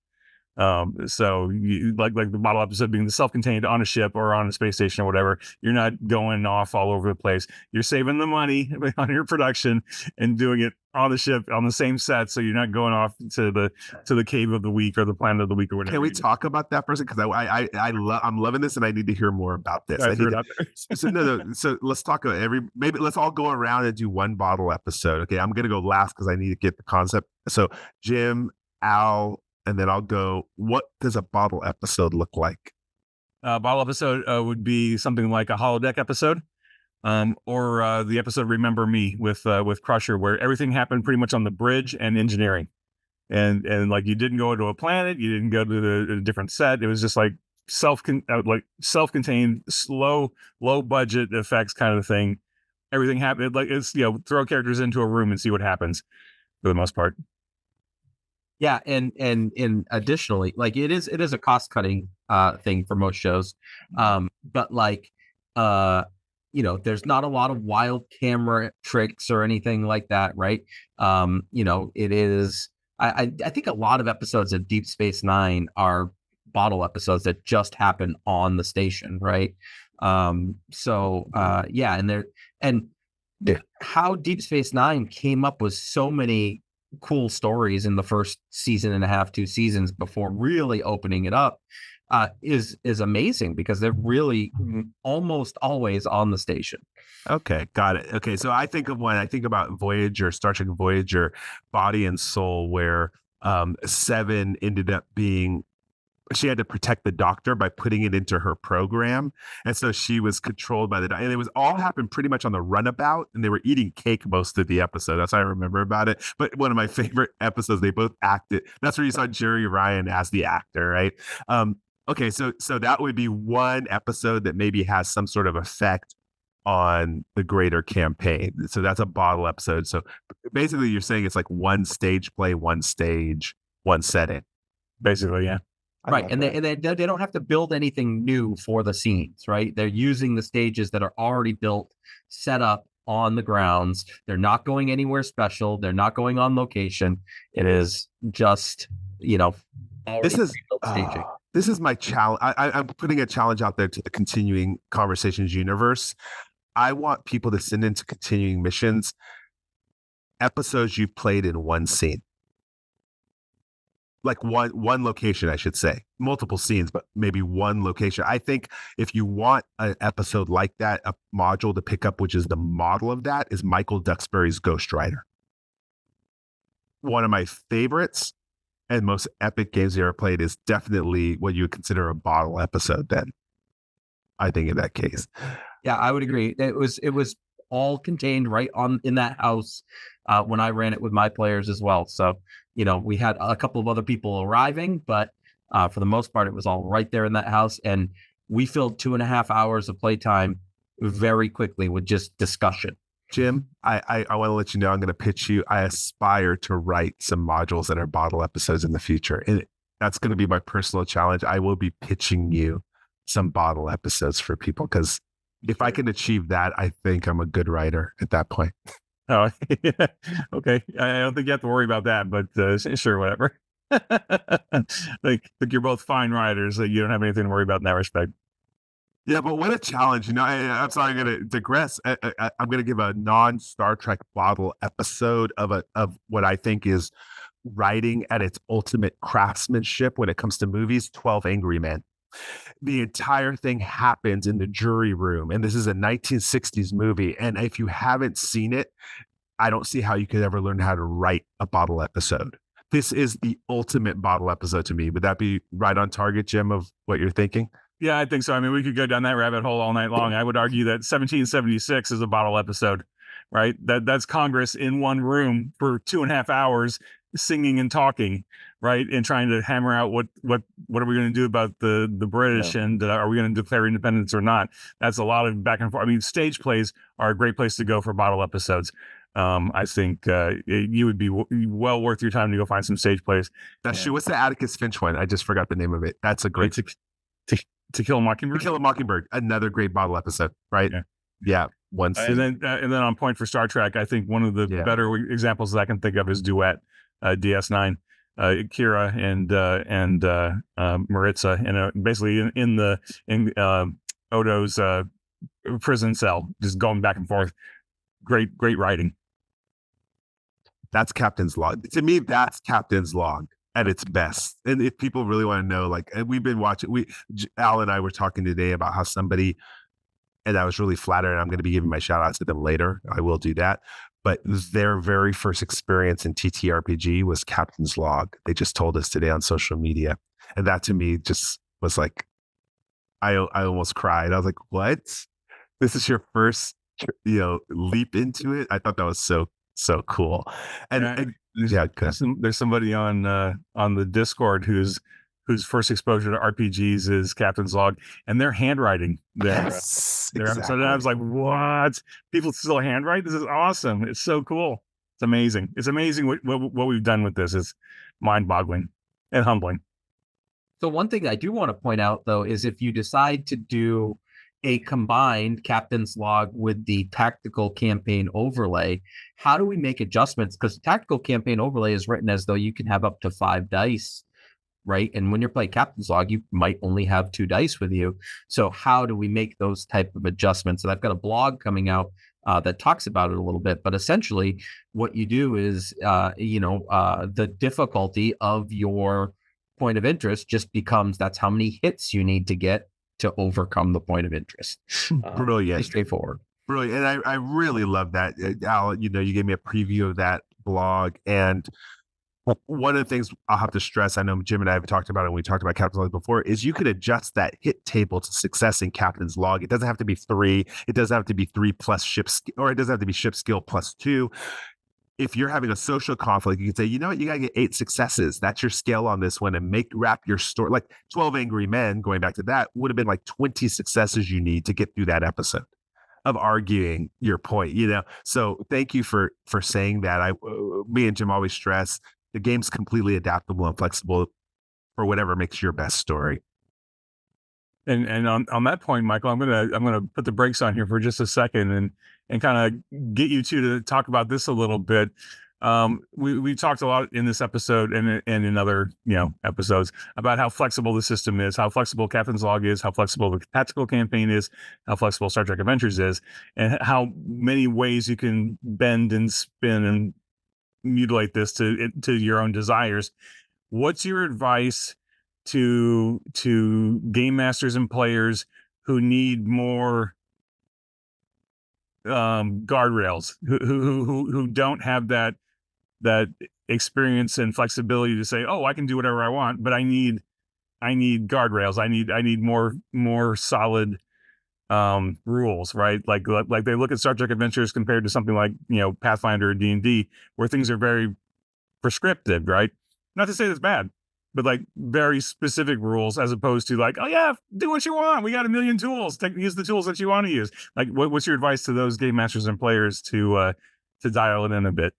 So you like the bottle episode being the self-contained on a ship or on a space station or whatever. You're not going off all over the place. You're saving the money on your production and doing it on the ship on the same set. So you're not going off to the cave of the week or the planet of the week or whatever. Can we talk about that for a second? Because I'm loving this and I need to hear more about this. I threw it out there. So let's talk about maybe let's all go around and do one bottle episode. Okay, I'm gonna go last because I need to get the concept. So Jim, Al, and then I'll go, what does a bottle episode look like? Bottle episode would be something like a holodeck episode, or the episode "Remember Me" with Crusher, where everything happened pretty much on the bridge and engineering, and like you didn't go to a planet, you didn't go to a different set. It was just like self-contained, low budget effects kind of thing. Everything happened like it's throw characters into a room and see what happens for the most part. Yeah, and additionally, like it is a cost cutting thing for most shows, but like there's not a lot of wild camera tricks or anything like that, right? It is. I think a lot of episodes of Deep Space Nine are bottle episodes that just happen on the station, right? Yeah, and how Deep Space Nine came up with so many cool stories in the first season and a half, 2 seasons before really opening it up is amazing because they're really almost always on the station. Okay, got it. Okay, so I think about Voyager, Star Trek Voyager, Body and Soul, where Seven ended up being, she had to protect the doctor by putting it into her program. And so she was controlled by the doctor. And it was all happened pretty much on the runabout. And they were eating cake most of the episode. That's what I remember about it. But one of my favorite episodes, they both acted. That's where you saw Jerry Ryan as the actor, right? Okay, so that would be one episode that maybe has some sort of effect on the greater campaign. So that's a bottle episode. So basically you're saying it's like one stage play, one stage, one setting. Basically, yeah. Right, and they don't have to build anything new for the scenes, right? They're using the stages that are already built, set up on the grounds. They're not going anywhere special. They're not going on location. It is just, this is my challenge. I'm putting a challenge out there to the Continuing Conversations universe. I want people to send into Continuing Missions episodes you've played in one scene. Like one location, I should say. Multiple scenes, but maybe one location. I think if you want an episode like that, a module to pick up, which is the model of that, is Michael Duxbury's Ghost Rider. One of my favorites and most epic games I ever played is definitely what you would consider a bottle episode then. I think in that case. Yeah, I would agree. It was all contained right in that house when I ran it with my players as well. So, we had a couple of other people arriving, but for the most part, it was all right there in that house. And we filled 2.5 hours of playtime very quickly with just discussion. Jim, I want to let you know, I'm going to pitch you. I aspire to write some modules that are bottle episodes in the future. And that's going to be my personal challenge. I will be pitching you some bottle episodes for people, because if I can achieve that, I think I'm a good writer at that point. Oh, yeah. Okay. I don't think you have to worry about that, but sure, whatever. Like you're both fine writers. You don't have anything to worry about in that respect. Yeah, but what a challenge. I'm sorry, I'm going to digress. I'm going to give a non-Star Trek bottle episode of what I think is writing at its ultimate craftsmanship when it comes to movies, 12 Angry Men. The entire thing happens in the jury room, and this is a 1960s movie. And if you haven't seen it, I don't see how you could ever learn how to write a bottle episode. this is the ultimate bottle episode to me. Would that be right on target, Jim, of what you're thinking? Yeah, I think so. I mean, we could go down that rabbit hole all night long. I would argue that 1776 is a bottle episode, right? That's Congress in one room for 2.5 hours singing and talking, right? And trying to hammer out what are we going to do about the British, and are we going to declare independence or not? That's a lot of back and forth. I mean, stage plays are a great place to go for bottle episodes. I think you would be well worth your time to go find some stage plays. That's what's the Atticus Finch one? I just forgot the name of it. That's a great To Kill a Mockingbird. To Kill a Mockingbird, another great bottle episode, right? Yeah. Once and then on point for Star Trek, I think one of the better examples that I can think of is Duet, DS9, Kira and Maritza, and basically in Odo's prison cell, just going back and forth. Great writing. That's Captain's Log. To me, that's Captain's Log at its best. And if people really want to know, like, and we've been watching, Al and I were talking today about how somebody, and I was really flattered, and I'm going to be giving my shout out to them later. I will do that. But their very first experience in TTRPG was Captain's Log. They just told us today on social media. And that to me just was like, I almost cried. I was like, what? This is your first, leap into it? I thought that was so cool. And there's somebody on the Discord whose first exposure to RPGs is Captain's Log, and their handwriting their episode. And I was like, what? People still handwrite? This is awesome. It's so cool. It's amazing. It's amazing what we've done with this. It's mind-boggling and humbling. So one thing I do want to point out, though, is if you decide to do a combined Captain's Log with the tactical campaign overlay, how do we make adjustments? Because the tactical campaign overlay is written as though you can have up to 5 dice, right? And when you're playing Captain's Log, you might only have 2 dice with you. So how do we make those type of adjustments? And I've got a blog coming out that talks about it a little bit, but essentially what you do is, the difficulty of your point of interest just becomes that's how many hits you need to get to overcome the point of interest. Brilliant. Straightforward. Brilliant. And I really love that. Al, you gave me a preview of that blog. And one of the things I'll have to stress, I know Jim and I have talked about it when we talked about Captain's Log before, is you could adjust that hit table to success in Captain's Log. It doesn't have to be 3. It doesn't have to be 3 plus ship, or it doesn't have to be ship skill plus 2. If you're having a social conflict, you can say, you know what, you got to get 8 successes. That's your scale on this one, and wrap your story. Like 12 Angry Men, going back to that, would have been like 20 successes you need to get through that episode of arguing your point, So thank you for saying that. Me and Jim always stress the game's completely adaptable and flexible for whatever makes your best story. And on that point, Michael, I'm gonna put the brakes on here for just a second and kind of get you two to talk about this a little bit. We talked a lot in this episode and in other episodes about how flexible the system is, how flexible Captain's Log is, how flexible the tactical campaign is, how flexible Star Trek Adventures is, and how many ways you can bend and spin and mutilate this to your own desires. What's your advice to game masters and players who need more guardrails, who don't have that experience and flexibility to say, oh, I can do whatever I want, but I need guardrails. I need more solid rules, right? Like they look at Star Trek Adventures compared to something like Pathfinder or D&D, where things are very prescriptive, right? Not to say that's bad, but like very specific rules, as opposed to like, oh yeah, do what you want. We got a million tools. Use the tools that you want to use. Like, what's your advice to those game masters and players to dial it in a bit?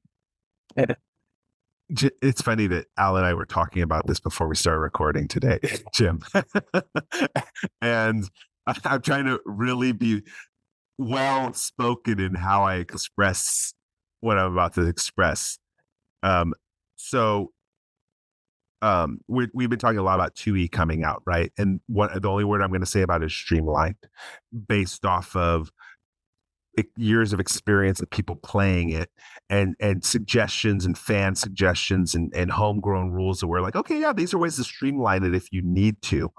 It's funny that Al and I were talking about this before we started recording today, Jim. And I'm trying to really be well spoken in how I express what I'm about to express. We've been talking a lot about 2E coming out, right? And the only word I'm going to say about it is streamlined, based off of years of experience of people playing it, and suggestions and fan suggestions and homegrown rules that we're like, okay, yeah, these are ways to streamline it if you need to.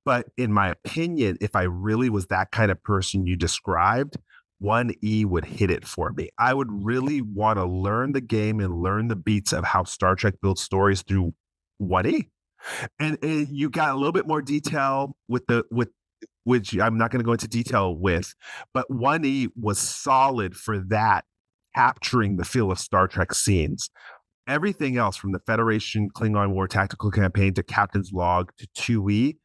But in my opinion, if I really was that kind of person you described, 1E would hit it for me. I would really want to learn the game and learn the beats of how Star Trek builds stories through 1E. And you got a little bit more detail with which I'm not going to go into detail with, but 1E was solid for that, capturing the feel of Star Trek scenes. Everything else from the Federation Klingon War tactical campaign to Captain's Log to 2E,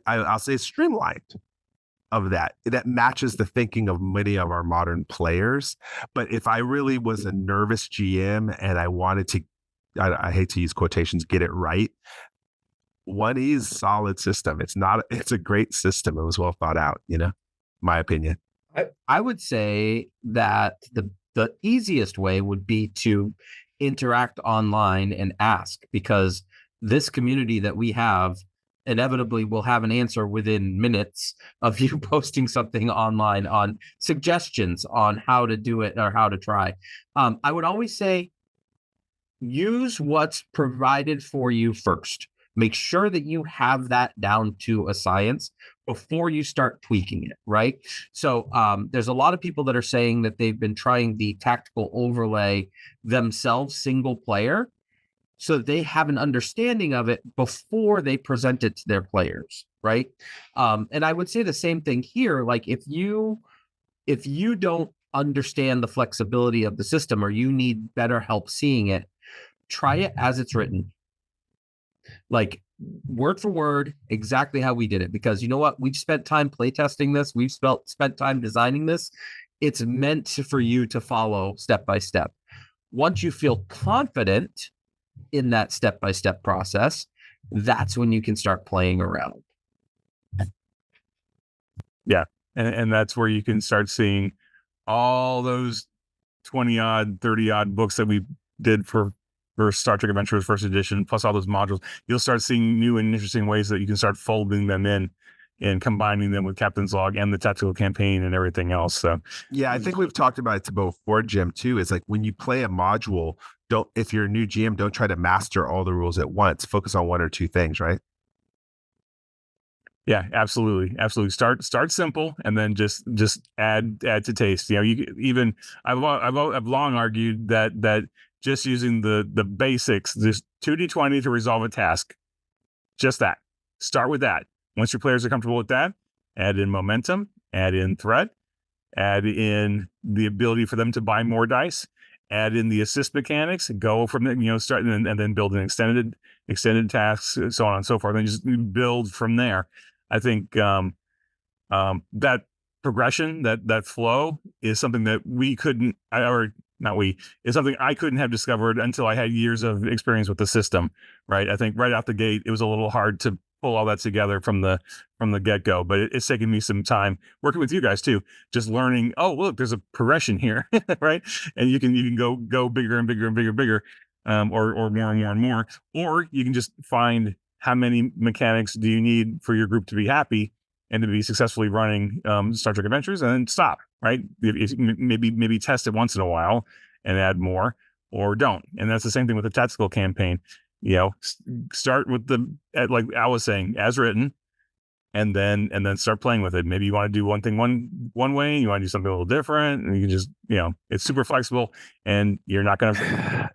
I'll say streamlined of that matches the thinking of many of our modern players. But if I really was a nervous GM and I wanted to, I hate to use quotations, get it right, 1E is a solid system. It's a great system. It was well thought out, my opinion. I would say that the easiest way would be to interact online and ask, because this community that we have inevitably will have an answer within minutes of you posting something online on suggestions on how to do it or how to try. I would always say use what's provided for you first. Make sure that you have that down to a science before you start tweaking it, right? So there's a lot of people that are saying that they've been trying the tactical overlay themselves single player, so that they have an understanding of it before they present it to their players, right? And I would say the same thing here. Like if you don't understand the flexibility of the system, or you need better help seeing it, try it as it's written. Like word for word, exactly how we did it. Because you know what? We've spent time playtesting this. We've spent time designing this. It's meant for you to follow step by step. Once you feel confident in that step-by-step process, that's when you can start playing around. Yeah. And that's where you can start seeing all those 20-odd, 30-odd books that we did for Star Trek Adventures First Edition, plus all those modules. You'll start seeing new and interesting ways that you can start folding them in and combining them with Captain's Log and the tactical campaign and everything else. So yeah, I think we've talked about it before, Jim, too. Is like when you play a module, if you're a new GM, don't try to master all the rules at once. Focus on one or two things, right? Yeah, absolutely. Start simple, and then just add to taste. I've long argued that just using the basics, this 2d20 to resolve a task, just that. Start with that. Once your players are comfortable with that, add in momentum, add in threat, add in the ability for them to buy more dice, add in the assist mechanics, go from start and then build an extended tasks, so on and so forth, and just build from there. I think that progression, that flow, is something that is something I couldn't have discovered until I had years of experience with the system. Right? I think right out the gate, it was a little hard to pull all that together from the get-go, but it's taken me some time working with you guys too, just learning, oh look, there's a progression here. Right? And you can go bigger and bigger and bigger, or more and more and more, or you can just find how many mechanics do you need for your group to be happy and to be successfully running Star Trek Adventures, and then stop. Right? Maybe test it once in a while and add more, or don't. And that's the same thing with the tactical campaign. Start with like Al was saying, as written, and then start playing with it. Maybe you want to do one thing one way, you want to do something a little different, and you can just, it's super flexible, and you're not going to.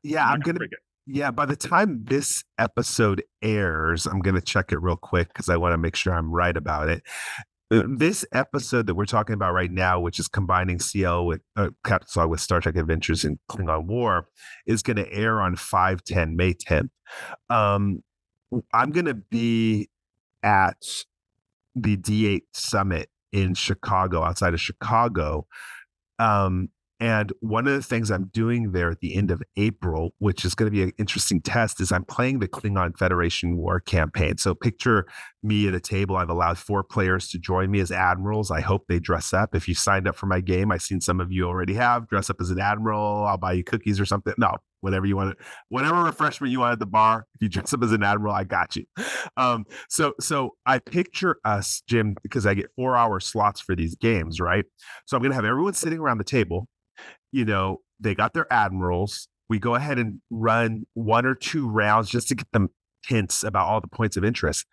Yeah, by the time this episode airs, I'm going to check it real quick because I want to make sure I'm right about it. This episode that we're talking about right now, which is combining CL with Captain's Log with Star Trek Adventures and Klingon War, is going to air on May 10th. I'm going to be at the D8 Summit in Chicago, outside of Chicago. And one of the things I'm doing there at the end of April, which is going to be an interesting test, is I'm playing the Klingon Federation War campaign. So picture me at a table. I've allowed 4 players to join me as admirals. I hope they dress up. If you signed up for my game, I've seen some of you already have. Dress up as an admiral. I'll buy you cookies or something. No, whatever you want. Whatever refreshment you want at the bar. If you dress up as an admiral, I got you. So I picture us, Jim, because I get 4-hour slots for these games, right? So I'm going to have everyone sitting around the table. They got their admirals. We go ahead and run 1 or 2 rounds just to get them hints about all the points of interest.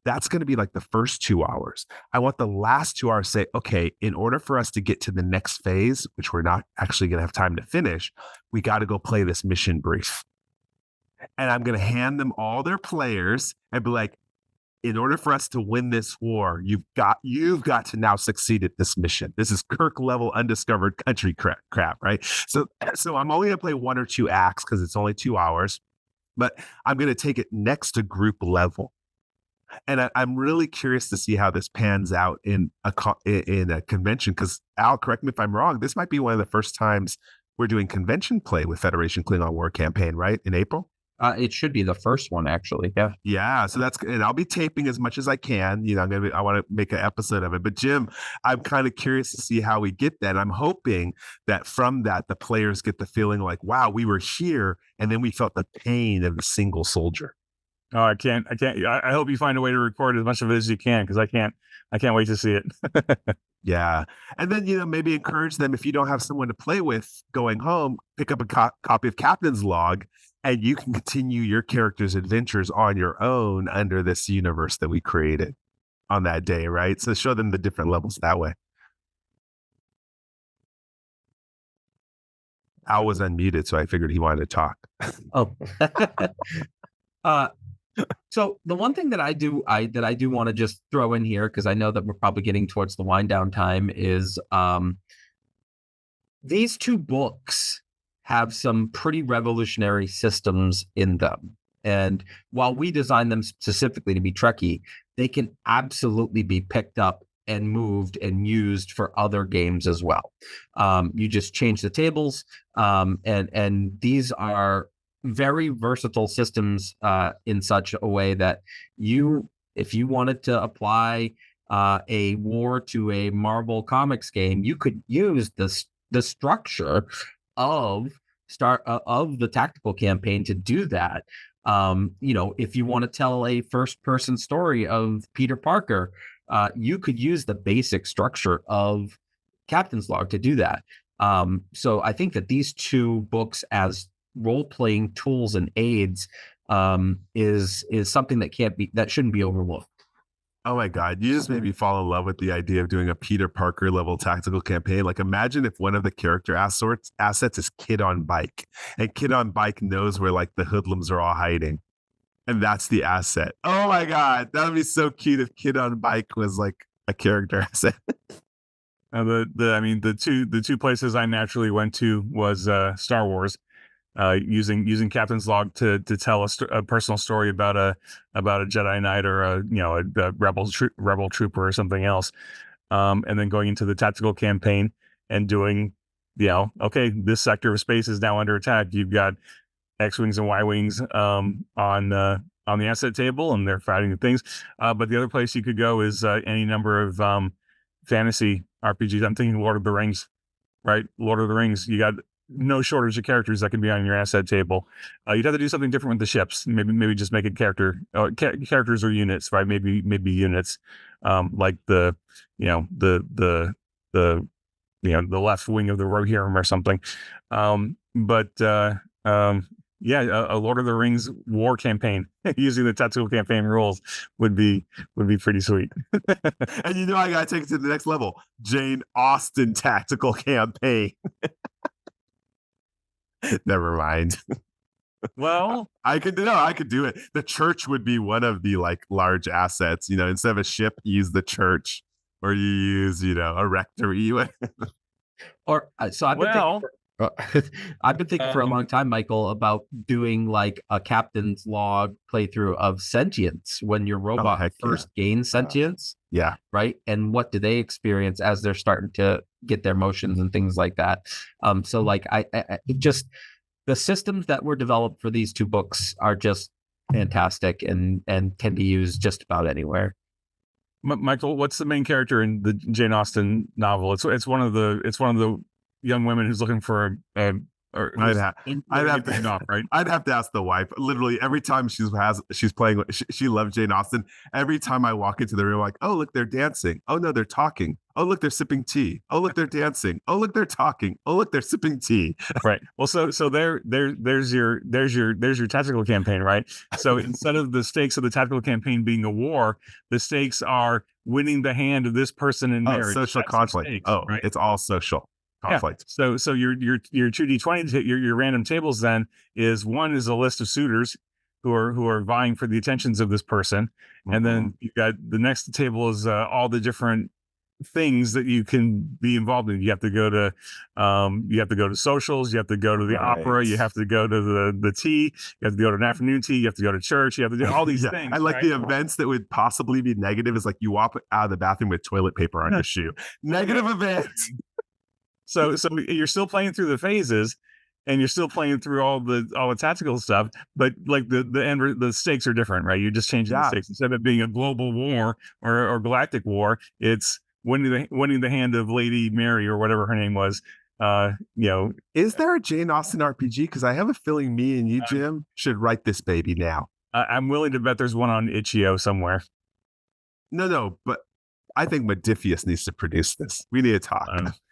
That's going to be like the first 2 hours. I want the last 2 hours say, okay, in order for us to get to the next phase, which we're not actually going to have time to finish, we got to go play this mission brief. And I'm going to hand them all their players and be like, in order for us to win this war, you've got to now succeed at this mission. This is Kirk level undiscovered country crap, right? So I'm only going to play 1 or 2 acts because it's only 2 hours, but I'm going to take it next to group level. And I'm really curious to see how this pans out in a convention. Because Al, correct me if I'm wrong, this might be one of the first times we're doing convention play with Federation Klingon War Campaign, right? In April. It should be the first one, actually. Yeah. Yeah. So and I'll be taping as much as I can. You know, I want to make an episode of it. But Jim, I'm kind of curious to see how we get that. I'm hoping that from that, the players get the feeling like, wow, we were here, and then we felt the pain of a single soldier. Oh, I can't. I hope you find a way to record as much of it as you can, because I can't wait to see it. Yeah. And then, you know, maybe encourage them, if you don't have someone to play with going home, pick up a copy of Captain's Log, and you can continue your character's adventures on your own under this universe that we created on that day, right? So show them the different levels that way. Al was unmuted, so I figured he wanted to talk. Oh. So the one thing that I do want to just throw in here, because I know that we're probably getting towards the wind down time, is these 2 books have some pretty revolutionary systems in them. And while we designed them specifically to be Trekkie, they can absolutely be picked up and moved and used for other games as well. You just change the tables, and these are very versatile systems in such a way that if you wanted to apply a war to a Marvel Comics game, you could use the structure of the tactical campaign to do that. You know, if you want to tell a first-person story of Peter Parker, you could use the basic structure of Captain's Log to do that. So I think that these 2 books as role-playing tools and aids is something that shouldn't be overlooked. Oh my God, you just made me fall in love with the idea of doing a Peter Parker level tactical campaign. Like, imagine if one of the character assets is Kid on Bike, and Kid on Bike knows where like the hoodlums are all hiding, and that's the asset. Oh my God, that would be so cute if Kid on Bike was like a character asset. The two places I naturally went to was Star Wars. Using Captain's Log to tell a personal story about a Jedi Knight or a rebel trooper or something else, and then going into the tactical campaign and doing, okay, this sector of space is now under attack. You've got X-wings and Y-wings on the asset table, and they're fighting things. But the other place you could go is any number of fantasy RPGs. I'm thinking Lord of the Rings, right? Lord of the Rings. You got no shortage of characters that can be on your asset table. You'd have to do something different with the ships. Maybe just make it characters or units, right? Maybe units, like the left wing of the Rohirrim or something. A Lord of the Rings war campaign using the tactical campaign rules would be pretty sweet. And I gotta take it to the next level. Jane Austen tactical campaign. Never mind. Well, I could do it. The church would be one of the like large assets. Instead of a ship, use the church, or you use a rectory. Or so I've been thinking for a long time, Michael, about doing like a Captain's Log playthrough of sentience when your robot first gains sentience. Yeah. Right. And what do they experience as they're starting to get their motions and things like that? So like I just, the systems that were developed for these 2 books are just fantastic and can be used just about anywhere. Michael, what's the main character in the Jane Austen novel? It's one of the young women who's looking for a or I'd who's have, I'd getting have paid off, right? I'd have to ask the wife. Literally every time she's playing, she loves Jane Austen. Every time I walk into the room, like, oh look, they're dancing. Oh no, they're talking. Oh look, they're sipping tea. Oh look, they're dancing. Oh look, they're talking. Oh look, they're sipping tea. Right. Well, so there's your tactical campaign, right? So instead of the stakes of the tactical campaign being a war, the stakes are winning the hand of this person in Oh, marriage. social That's the conflict. stakes, Oh, right? it's all social conflict. Yeah. So your 2d20 your random tables then is one is a list of suitors who are vying for the attentions of this person, and then you got the next table is all the different things that you can be involved in. You have to go to socials, you have to go to the opera, you have to go to the tea, you have to go to an afternoon tea, you have to go to church, you have to do all these things. I like right? the events that would possibly be negative is like you walk out of the bathroom with toilet paper on your shoe. Negative events. So you're still playing through the phases, and you're still playing through all the tactical stuff, but like the stakes are different, right? You're just changing the stakes. Instead of it being a global war or galactic war, it's winning the hand of Lady Mary or whatever her name was. Is there a Jane Austen RPG? Because I have a feeling me and you, Jim, should write this baby now. I'm willing to bet there's one on itch.io somewhere. No, but I think Modifius needs to produce this. We need to talk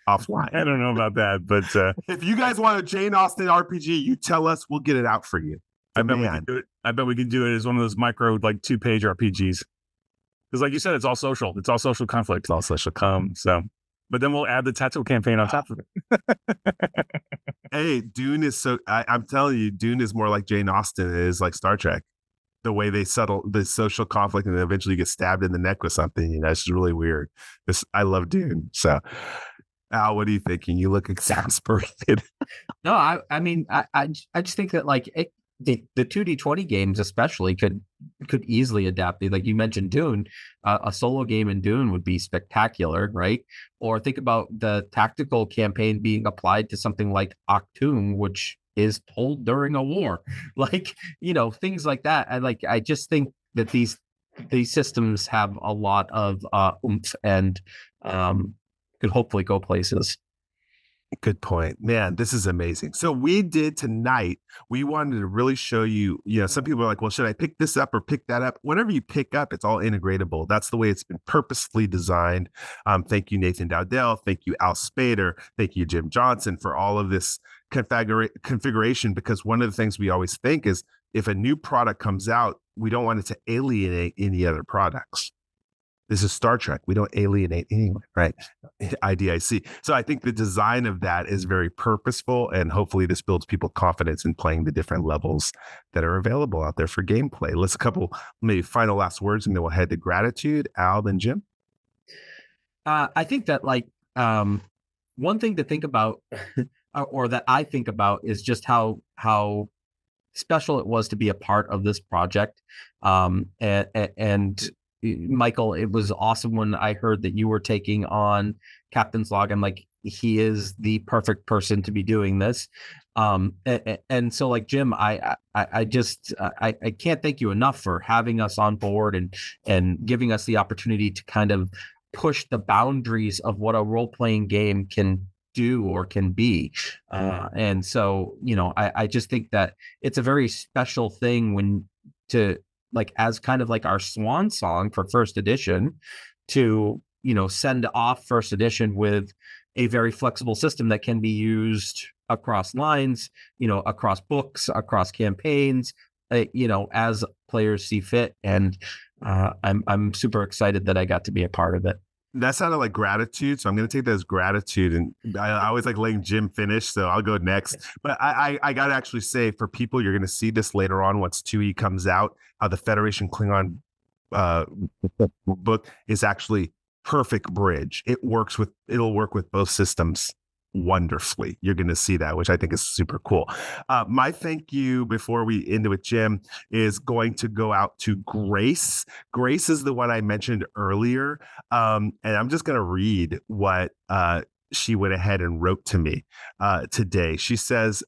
offline. I don't know about that, but if you guys want a Jane Austen RPG, you tell us. We'll get it out for you. I bet we can do it. I bet we can do it as one of those micro, like 2-page RPGs. Because, like you said, it's all social. It's all social conflict. It's all social. But then we'll add the tactical campaign on top of it. Hey, Dune is so. I'm telling you, Dune is more like Jane Austen is like Star Trek. The way they settle the social conflict and then eventually get stabbed in the neck with something, it's really weird. I love Dune. So, Al, what are you thinking? You look exasperated. No, I mean, I just think that like the 2D20 games especially could easily adapt. Like you mentioned Dune, a solo game in Dune would be spectacular, right? Or think about the tactical campaign being applied to something like Octoon, which is told during a war, like, things like that. I just think that these systems have a lot of oomph and could hopefully go places. Good point, man. This is amazing. So we did tonight. We wanted to really show you, some people are like, well, should I pick this up or pick that up? Whatever you pick up, it's all integratable. That's the way it's been purposefully designed. Thank you, Nathan Dowdell. Thank you, Al Spader. Thank you, Jim Johnson, for all of this configuration, because one of the things we always think is if a new product comes out, we don't want it to alienate any other products. This is Star Trek. We don't alienate anyone, right? IDIC. So I think the design of that is very purposeful, and hopefully this builds people confidence in playing the different levels that are available out there for gameplay. Let's a couple maybe final last words, and then we'll head to gratitude. Al, then Jim. I think that one thing to think about, or that I think about, is just how special it was to be a part of this project, and Michael, it was awesome when I heard that you were taking on Captain's Log. I'm like, he is the perfect person to be doing this. And so like Jim, I can't thank you enough for having us on board and giving us the opportunity to kind of push the boundaries of what a role-playing game can do or can be. And so, I just think that it's a very special thing as kind of like our swan song for first edition to, send off first edition with a very flexible system that can be used across lines, across books, across campaigns, as players see fit. And I'm super excited that I got to be a part of it. That sounded like gratitude, so I'm going to take that as gratitude. And I always like letting Jim finish, so I'll go next. But I got to actually say, for people, you're going to see this later on once 2E comes out, how the Federation Klingon book is actually perfect bridge. It'll work with both systems wonderfully. You're going to see that, which I think is super cool. My thank you before we end with Jim is going to go out to Grace. Grace is the one I mentioned earlier. And I'm just going to read what she went ahead and wrote to me today. She says,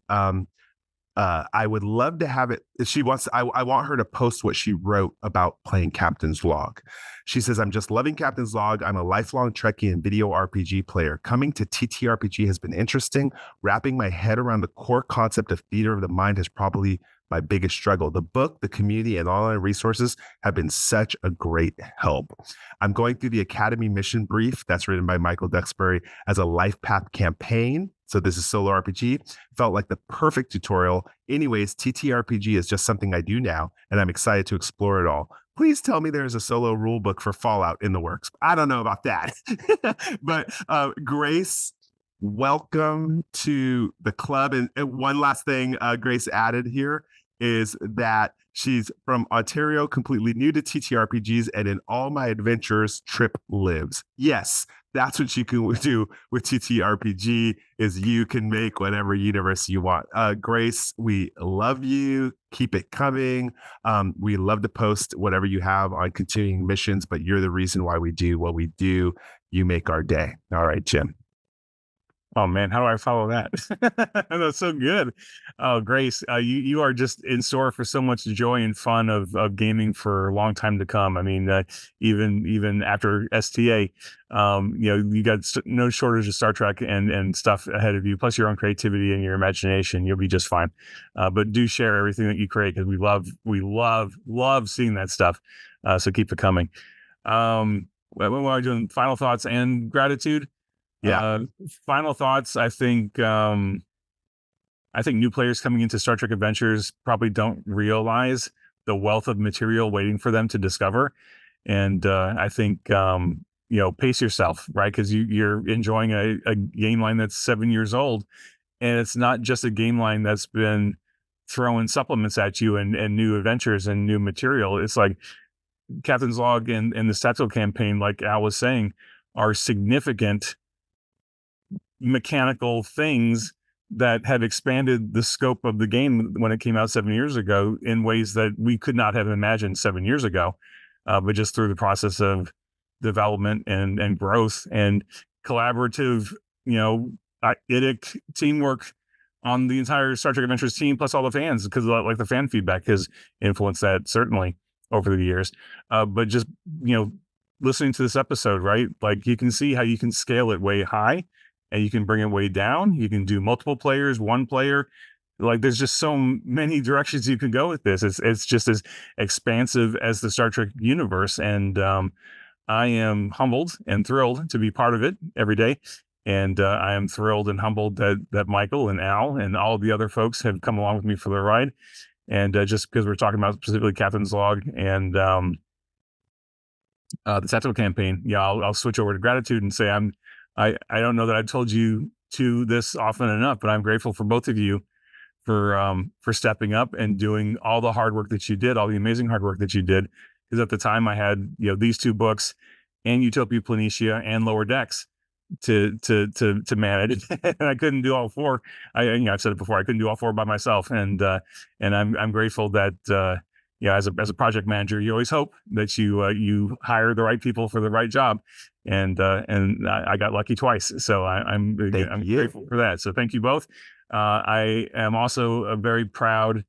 I would love to have it. She wants, I want her to post what she wrote about playing Captain's Log. She says, I'm just loving Captain's Log. I'm a lifelong Trekkie and video RPG player. Coming to TTRPG has been interesting. Wrapping my head around the core concept of theater of the mind is probably my biggest struggle. The book, the community, and online resources have been such a great help. I'm going through the Academy mission brief that's written by Michael Duxbury as a life path campaign. So this is solo RPG. Felt like the perfect tutorial. Anyways, TTRPG is just something I do now, and I'm excited to explore it all. Please tell me there's a solo rule book for Fallout in the works. I don't know about that. But Grace, welcome to the club. And one last thing Grace added here is that she's from Ontario, completely new to TTRPGs, and in all my adventures, Trip lives. Yes, that's what you can do with TTRPG, is you can make whatever universe you want. Grace, we love you. Keep it coming. We love to post whatever you have on continuing missions, but you're the reason why we do what we do. You make our day. All right, Jim. Oh man, how do I follow that? That's so good. Oh, Grace, you are just in store for so much joy and fun of gaming for a long time to come. I mean, even after STA, you got no shortage of Star Trek and stuff ahead of you. Plus your own creativity and your imagination, you'll be just fine. But do share everything that you create, because we love seeing that stuff. So keep it coming. What are I doing? Final thoughts and gratitude. Yeah. Final thoughts. I think new players coming into Star Trek Adventures probably don't realize the wealth of material waiting for them to discover. And I think, pace yourself, right? Because you're enjoying a game line that's 7 years old. And it's not just a game line that's been throwing supplements at you and new adventures and new material. It's like Captain's Log and the Tactical campaign, like Al was saying, are significant mechanical things that have expanded the scope of the game when it came out 7 years ago in ways that we could not have imagined 7 years ago, but just through the process of development and growth and collaborative, IDIC teamwork on the entire Star Trek Adventures team, plus all the fans, because like the fan feedback has influenced that certainly over the years. But just, listening to this episode, right? Like you can see how you can scale it way high, and you can bring it way down. You can do multiple players, one player. Like there's just so many directions you can go with this. It's just as expansive as the Star Trek universe. And I am humbled and thrilled to be part of it every day. And I am thrilled and humbled that Michael and Al and all of the other folks have come along with me for the ride. And just because we're talking about specifically Captain's Log and the Tactical campaign, I'll switch over to gratitude and say I don't know that I've told you to this often enough, but I'm grateful for both of you for stepping up and doing all the hard work that you did, all the amazing hard work that you did. Because at the time I had, these 2 books and Utopia Planitia and Lower Decks to manage, and I couldn't do all 4. I've said it before, I couldn't do all 4 by myself, and I'm grateful that as a project manager, you always hope that you hire the right people for the right job. And I got lucky twice. So I'm grateful for that. So thank you both. I am also a very proud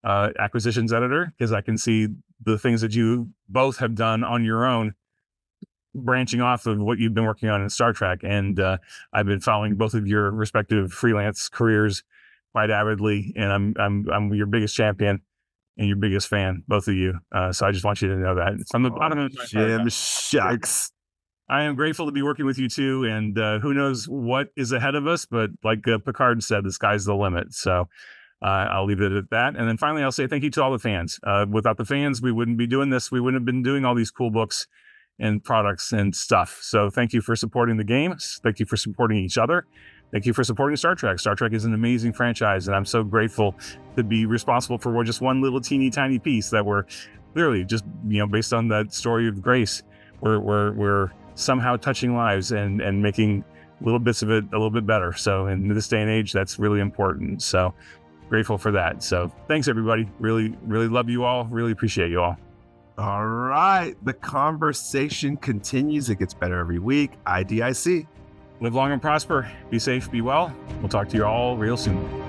acquisitions editor, because I can see the things that you both have done on your own, branching off of what you've been working on in Star Trek. And I've been following both of your respective freelance careers quite avidly. And I'm your biggest champion and your biggest fan, both of you. So I just want you to know that. From the bottom of my Jim Shucks. I am grateful to be working with you too. And who knows what is ahead of us, but like Picard said, the sky's the limit. So I'll leave it at that. And then finally, I'll say thank you to all the fans. Without the fans, we wouldn't be doing this. We wouldn't have been doing all these cool books and products and stuff. So thank you for supporting the games. Thank you for supporting each other. Thank you for supporting Star Trek. Star Trek is an amazing franchise, and I'm so grateful to be responsible for just one little teeny tiny piece that we're clearly just, based on that story of Grace, we're somehow touching lives and making little bits of it a little bit better. So in this day and age, that's really important. So grateful for that. So thanks everybody. Really, really love you all. Really appreciate you all. All right. The conversation continues. It gets better every week. IDIC. Live long and prosper. Be safe, be well. We'll talk to you all real soon.